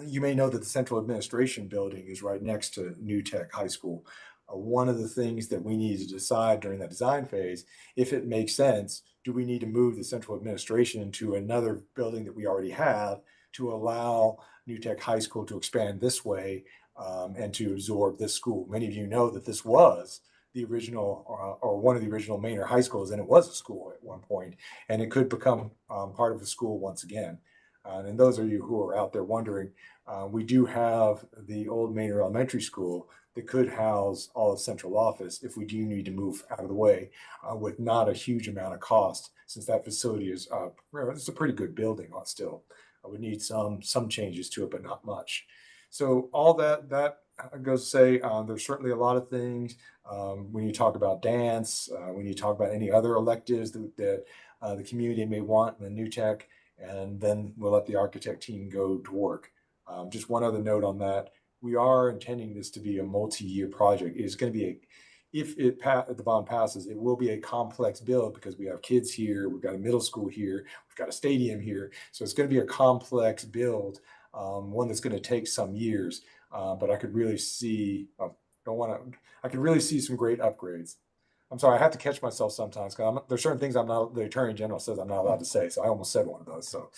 you may know that the central administration building is right next to New Tech High School. One of the things that we need to decide during that design phase, if it makes sense, do we need to move the central administration into another building that we already have to allow New Tech High School to expand this way and to absorb this school? Many of you know that this was the original or one of the original Manor high schools, and it was a school at one point, and it could become part of the school once again. And those of you who are out there wondering, we do have the old Manor Elementary School that could house all of central office if we do need to move out of the way with not a huge amount of cost, since that facility is it's a pretty good building still. I would need some changes to it, but not much. So all that goes to say there's certainly a lot of things when you talk about dance, when you talk about any other electives that the community may want in the New Tech, and then we'll let the architect team go to work. Just one other note on that. We are intending this to be a multi-year project. It's going to be if the bond passes, it will be a complex build because we have kids here, we've got a middle school here, we've got a stadium here. So it's going to be a complex build, one that's going to take some years. But I could really see, I could really see some great upgrades. I'm sorry, I have to catch myself sometimes because there's certain things the Attorney General says I'm not allowed to say. So I almost said one of those. So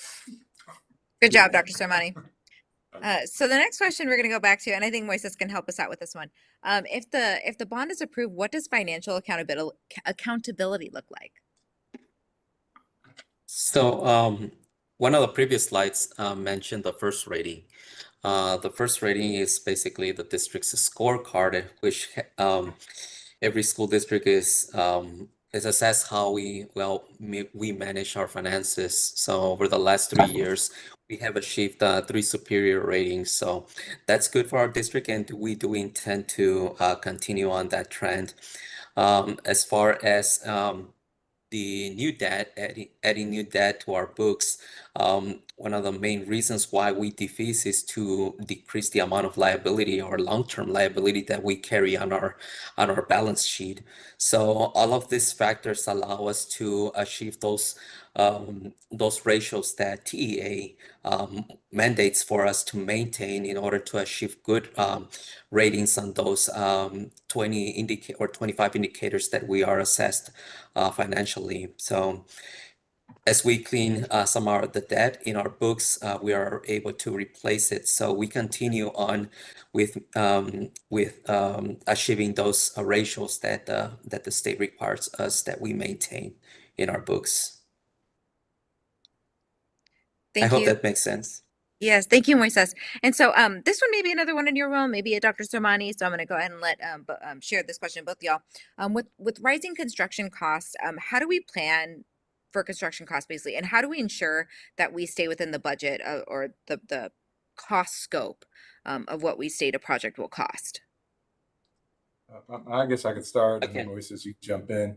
Good job, Dr. Sermani. So the next question we're going to go back to, and I think Moises can help us out with this one. If the bond is approved, what does financial accountability look like? So one of the previous slides mentioned the first rating. The first rating is basically the district's scorecard, which every school district is assessed how we manage our finances. So over the last 3 years, we have achieved 3 superior ratings. So that's good for our district, and we do intend to continue on that trend. As far as the new debt, adding new debt to our books, one of the main reasons why we defease is to decrease the amount of liability or long-term liability that we carry on our balance sheet. So all of these factors allow us to achieve those ratios that TEA mandates for us to maintain in order to achieve good ratings on those 20 or 25 indicators that we are assessed financially. So as we clean some of the debt in our books, we are able to replace it. So we continue on with achieving those ratios that the state requires us that we maintain in our books. Thank I hope you. that makes sense. Yes, thank you, Moises. And so this one may be another one in your realm, maybe a Dr. Sermani. So I'm going to go ahead and let share this question with y'all. With rising construction costs, how do we plan for construction costs basically, and how do we ensure that we stay within the budget or the cost scope of what we state a project will cost? I guess I could start, Okay. and then Moises, you jump in.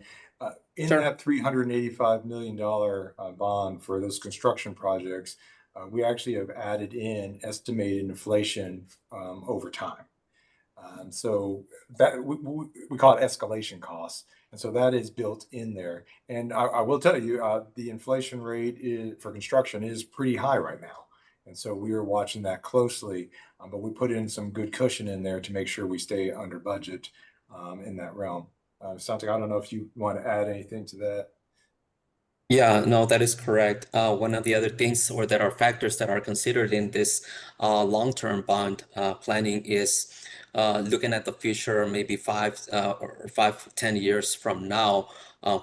Sure. That $385 million bond for those construction projects, we actually have added in estimated inflation over time. So that we call it escalation costs. And so that is built in there. And I will tell you, the inflation rate for construction is pretty high right now. And so we are watching that closely, but we put in some good cushion in there to make sure we stay under budget in that realm. Santi, I don't know if you want to add anything to that. Yeah, no, that is correct. One of the other things, or that are factors that are considered in this long-term bond planning, is looking at the future, maybe 5 or 10 years from now,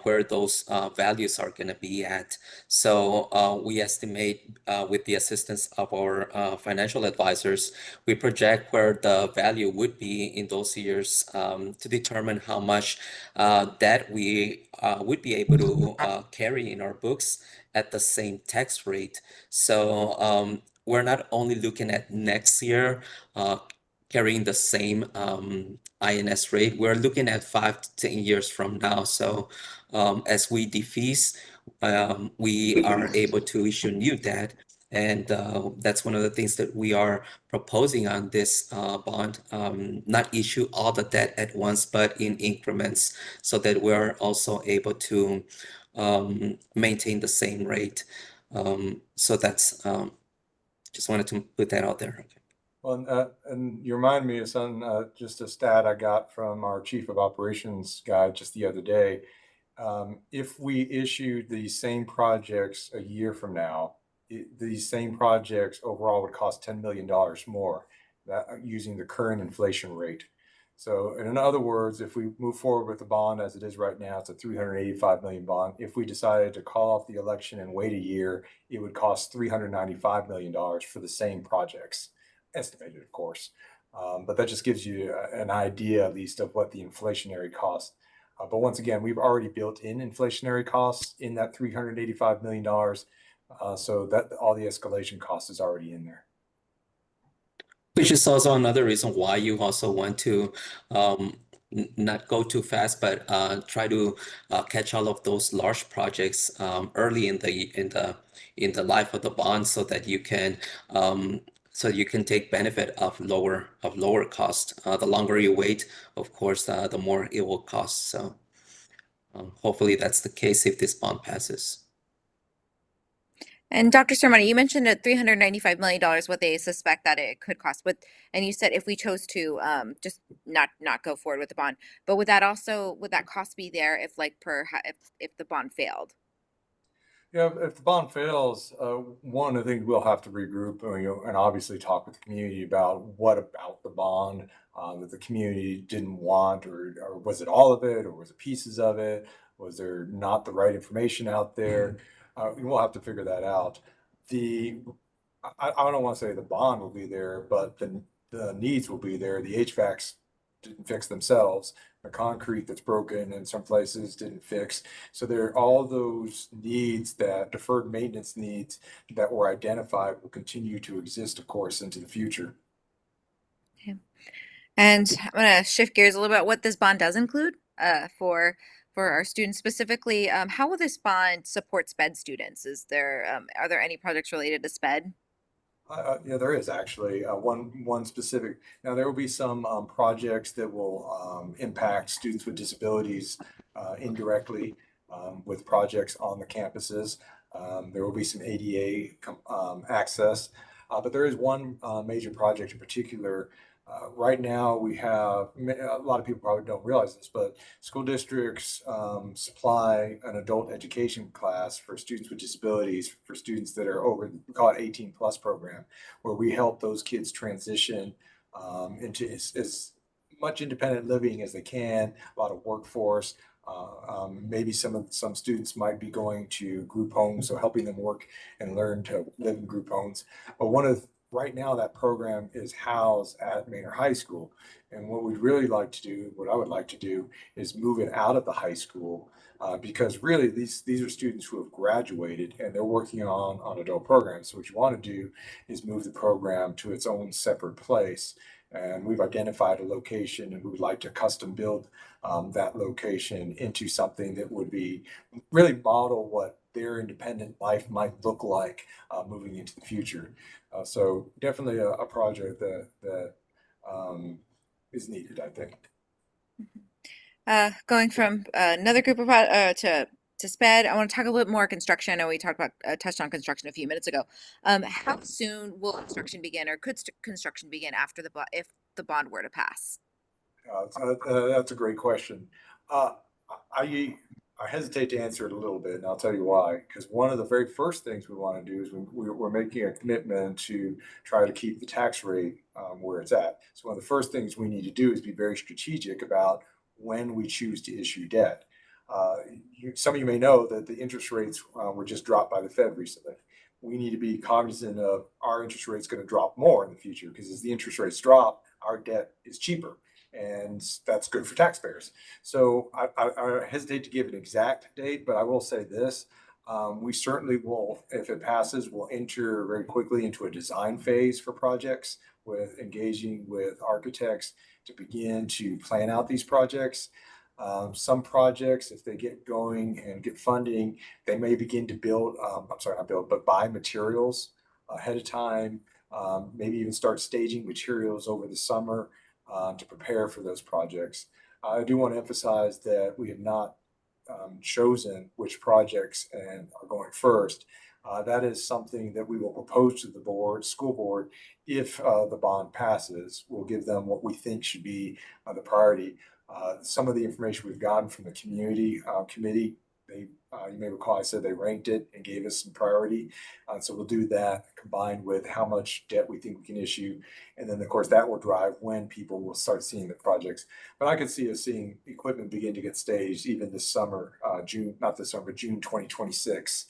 where those values are going to be at. So we estimate, with the assistance of our financial advisors, we project where the value would be in those years, to determine how much debt we would be able to carry in our books at the same tax rate. So we're not only looking at next year carrying the same INS rate, we're looking at 5 to 10 years from now. So as we defease, we are able to issue new debt. And that's one of the things that we are proposing on this bond, not issue all the debt at once, but in increments, so that we're also able to maintain the same rate. So that's just wanted to put that out there. Well, and you remind me of some, just a stat I got from our chief of operations guy just the other day. If we issued these same projects a year from now, these same projects overall would cost $10 million more, using the current inflation rate. So in other words, if we move forward with the bond as it is right now, it's a 385 million bond. If we decided to call off the election and wait a year, it would cost $395 million for the same projects, estimated, of course. But that just gives you an idea, at least, of what the inflationary cost. But once again, we've already built in inflationary costs in that $385 million. So that all the escalation cost is already in there. Which is also another reason why you also want to not go too fast, but try to catch all of those large projects early in the life of the bond, so that you can take benefit of lower cost. The longer you wait, of course, the more it will cost. So hopefully that's the case if this bond passes. And Dr. Sermoni, you mentioned at $395 million what they suspect that it could cost. And you said if we chose to just not go forward with the bond, but would that cost be there if if the bond failed? Yeah, if the bond fails, one, I think we'll have to regroup, and obviously talk with the community about what about the bond that the community didn't want, or was it all of it, or was it pieces of it? Was there not the right information out there? We'll have to figure that out. I don't want to say the bond will be there, but the needs will be there. The HVACs didn't fix themselves. The concrete that's broken in some places didn't fix. So there are all those needs, that deferred maintenance needs that were identified, will continue to exist, of course, into the future. Okay. And I'm going to shift gears a little bit. What this bond does include for our students specifically, how will this bond support SPED students? Are there any projects related to SPED? Yeah, there is actually one specific. Now, there will be some projects that will impact students with disabilities indirectly, with projects on the campuses. There will be some ADA access, but there is one major project in particular. Right now, we have a lot of people probably don't realize this, but school districts supply an adult education class for students with disabilities, for students that are over, we call it 18 plus program, where we help those kids transition into as much independent living as they can, a lot of workforce. Maybe some students might be going to group homes, so helping them work and learn to live in group homes. But right now, that program is housed at Maynard High School. And what we'd really like to do, what I would like to do, is move it out of the high school, because really these are students who have graduated and they're working on adult programs. So what you want to do is move the program to its own separate place. And we've identified a location and we would like to custom build that location into something that would be really model what their independent life might look like moving into the future. So definitely a project that is needed, I think. Going from another group of to SPED, I want to talk a little bit more construction. I know we talked about touched on construction a few minutes ago. How soon will construction begin, or could construction begin after if the bond were to pass? That's a great question. Uh, I hesitate to answer it a little bit, and I'll tell you why. Because one of the very first things we want to do is we're making a commitment to try to keep the tax rate where it's at. So one of the first things we need to do is be very strategic about when we choose to issue debt. Uh, some of you may know that the interest rates were just dropped by the Fed recently. We need to be cognizant of our interest rates going to drop more in the future, because as the interest rates drop, our debt is cheaper, and that's good for taxpayers. So I hesitate to give an exact date, but I will say this. We certainly will, if it passes, we'll enter very quickly into a design phase for projects, with engaging with architects to begin to plan out these projects. Some projects, if they get going and get funding, they may begin to build, I'm sorry, not build, but buy materials ahead of time, maybe even start staging materials over the summer to prepare for those projects. I do want to emphasize that we have not chosen which projects and are going first. That is something that we will propose to the board, school board, if the bond passes. We'll give them what we think should be the priority. Some of the information we've gotten from the community committee, you may recall I said they ranked it and gave us some priority. So we'll do that combined with how much debt we think we can issue. And then, of course, that will drive when people will start seeing the projects. But I could see us seeing equipment begin to get staged even this summer, June 2026,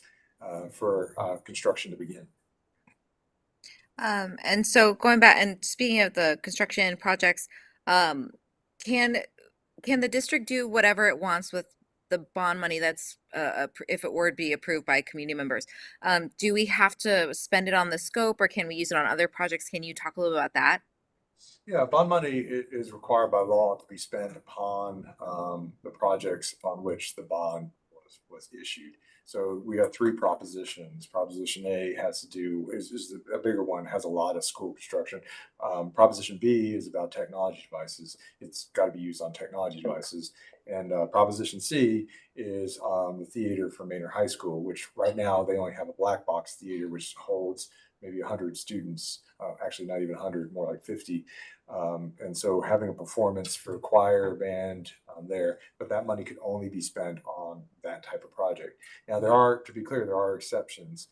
for construction to begin. And so going back and speaking of the construction projects, can the district do whatever it wants with the bond money that's if it were to be approved by community members? Do we have to spend it on the scope, or can we use it on other projects? Can you talk a little about that? Yeah, bond money is required by law to be spent upon the projects upon which the bond was issued. So we have three propositions. Proposition A has to do is a bigger one, has a lot of school construction. Proposition B is about technology devices. It's got to be used on technology devices. And Proposition C is the theater for Maynard High School, which right now they only have a black box theater, which holds maybe 100 students, actually not even 100, more like 50. And so having a performance for choir, band there, but that money could only be spent on that type of project. Now, to be clear, there are exceptions.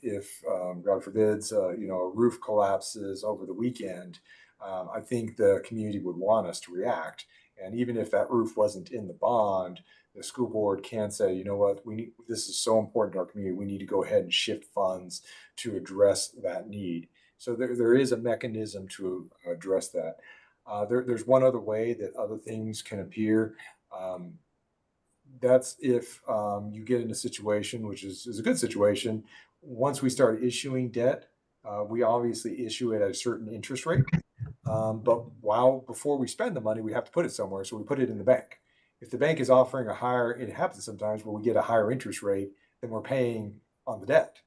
If God forbids, a roof collapses over the weekend, I think the community would want us to react. And even if that roof wasn't in the bond, the school board can say, you know what, this is so important to our community, we need to go ahead and shift funds to address that need. So there is a mechanism to address that. There's one other way that other things can appear. That's if you get in a situation, which is a good situation. Once we start issuing debt, we obviously issue it at a certain interest rate. But before we spend the money, we have to put it somewhere. So we put it in the bank. If the bank is offering it happens sometimes where we get a higher interest rate than we're paying on the debt,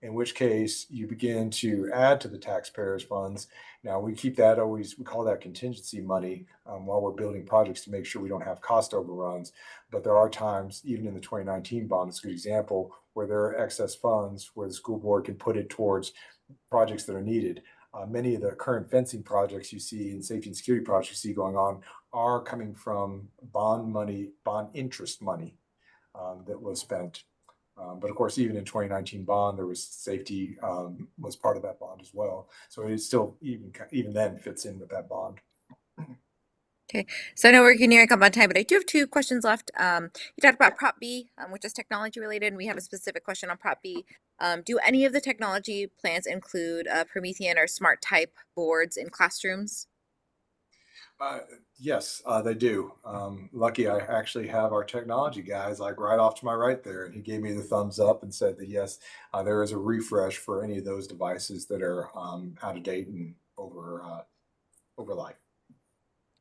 in which case you begin to add to the taxpayers' funds. Now we keep that we call that contingency money while we're building projects to make sure we don't have cost overruns. But there are times, even in the 2019 bond, it's a good example, where there are excess funds where the school board can put it towards projects that are needed. Many of the current fencing projects you see and safety and security projects you see going on are coming from bond interest money that was spent. But of course, even in 2019 bond, there was safety was part of that bond as well. So it still even then fits in with that bond. Okay, so I know we're nearing up on time, but I do have two questions left. You talked about Prop B, which is technology related, and we have a specific question on Prop B. Do any of the technology plans include Promethean or smart type boards in classrooms? Yes, they do. Lucky I actually have our technology guys like right off to my right there, and he gave me the thumbs up and said that yes, there is a refresh for any of those devices that are out of date and over over life.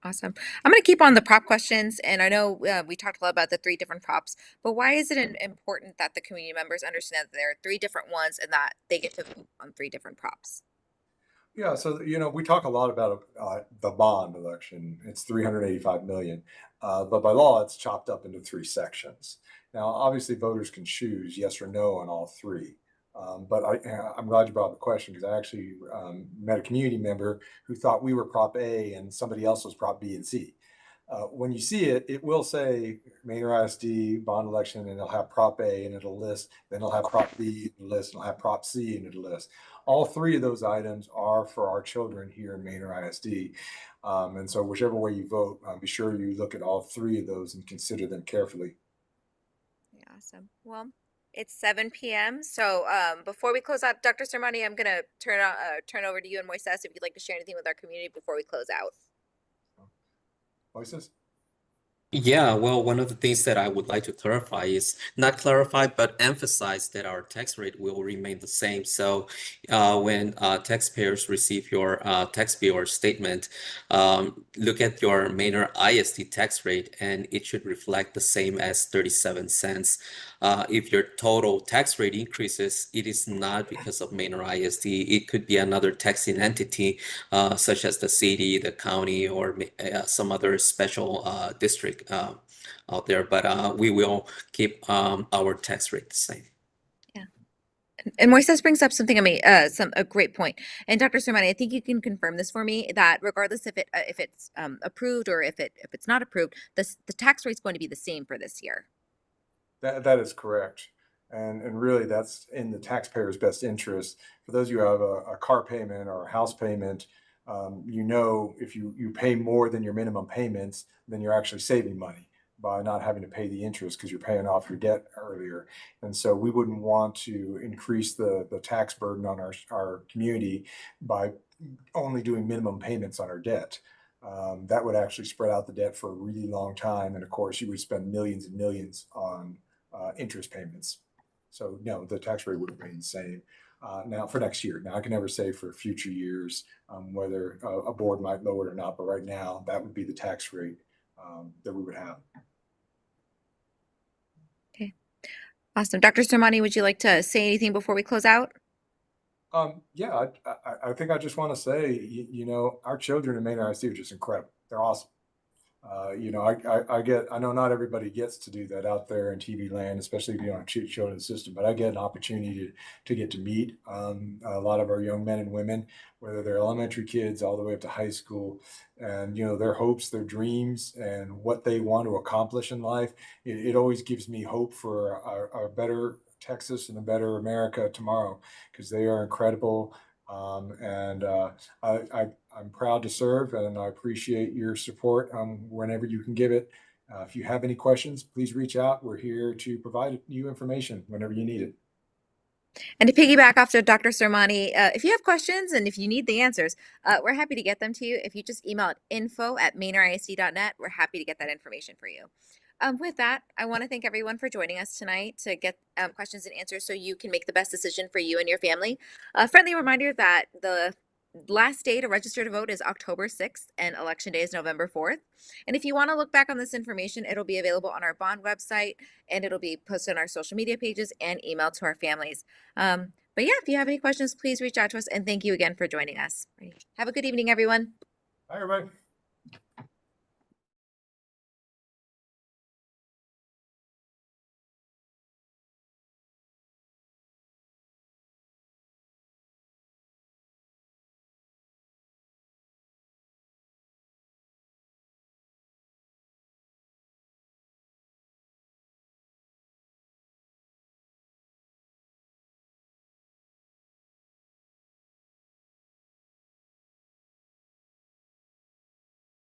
Awesome. I'm going to keep on the prop questions. And I know we talked a lot about the 3 different props, but why is it important that the community members understand that there are 3 different ones and that they get to vote on 3 different props? Yeah, so we talk a lot about the bond election. It's 385 million, but by law, it's chopped up into 3 sections. Now, obviously, voters can choose yes or no on all 3. But I'm glad you brought up the question because I actually met a community member who thought we were Prop A and somebody else was Prop B and C. When you see it, it will say Manor ISD bond election, and it'll have Prop A and it'll list. Then it'll have Prop B and it'll list. And it'll have Prop C and it'll list. All 3 of those items are for our children here in Manor ISD. And so, whichever way you vote, be sure you look at all 3 of those and consider them carefully. Yeah, awesome. Well, it's 7 p.m. So before we close out, Dr. Sermani, I'm going to turn over to you and Moises if you'd like to share anything with our community before we close out. Voices? Yeah, well, one of the things that I would like to clarify is not clarify, but emphasize that our tax rate will remain the same. So when taxpayers receive your tax bill or statement, look at your Manor ISD tax rate, and it should reflect the same as 37 cents. If your total tax rate increases, it is not because of Manor ISD. It could be another taxing entity, such as the city, the county, or some other special district out there, but we will keep our tax rate the same. Yeah. And Moises brings up something a great point. And Dr. Sermani, I think you can confirm this for me that regardless if it's approved or if it's not approved, the tax rate's going to be the same for this year. That is correct. And really, that's in the taxpayer's best interest. For those of you who have a car payment or a house payment, if you pay more than your minimum payments, then you're actually saving money by not having to pay the interest because you're paying off your debt earlier. And so we wouldn't want to increase the tax burden on our community by only doing minimum payments on our debt. That would actually spread out the debt for a really long time. And of course, you would spend millions and millions on interest payments. So no, the tax rate would remain the same. Now for next year. Now I can never say for future years whether a board might lower it or not, but right now that would be the tax rate that we would have. Okay, awesome. Dr. Sermani, would you like to say anything before we close out? Yeah, I think I just want to say, our children in Manor ISD are just incredible. They're awesome. I know not everybody gets to do that out there in TV land, especially if you don't have children's system, but I get an opportunity to get to meet a lot of our young men and women, whether they're elementary kids all the way up to high school, and their hopes, their dreams, and what they want to accomplish in life. It always gives me hope for a better Texas and a better America tomorrow, because they are incredible. I'm proud to serve, and I appreciate your support whenever you can give it. If you have any questions, please reach out. We're here to provide you information whenever you need it. And to piggyback off of Dr. Sermani, if you have questions and if you need the answers, we're happy to get them to you. If you just email at info@manorisd.net, we're happy to get that information for you. With that, I want to thank everyone for joining us tonight to get questions and answers so you can make the best decision for you and your family. A friendly reminder that the last day to register to vote is October 6th and election day is November 4th. And if you want to look back on this information, it'll be available on our bond website, and it'll be posted on our social media pages and emailed to our families. But yeah, if you have any questions, please reach out to us, and thank you again for joining us. Have a good evening, everyone. Bye, everybody.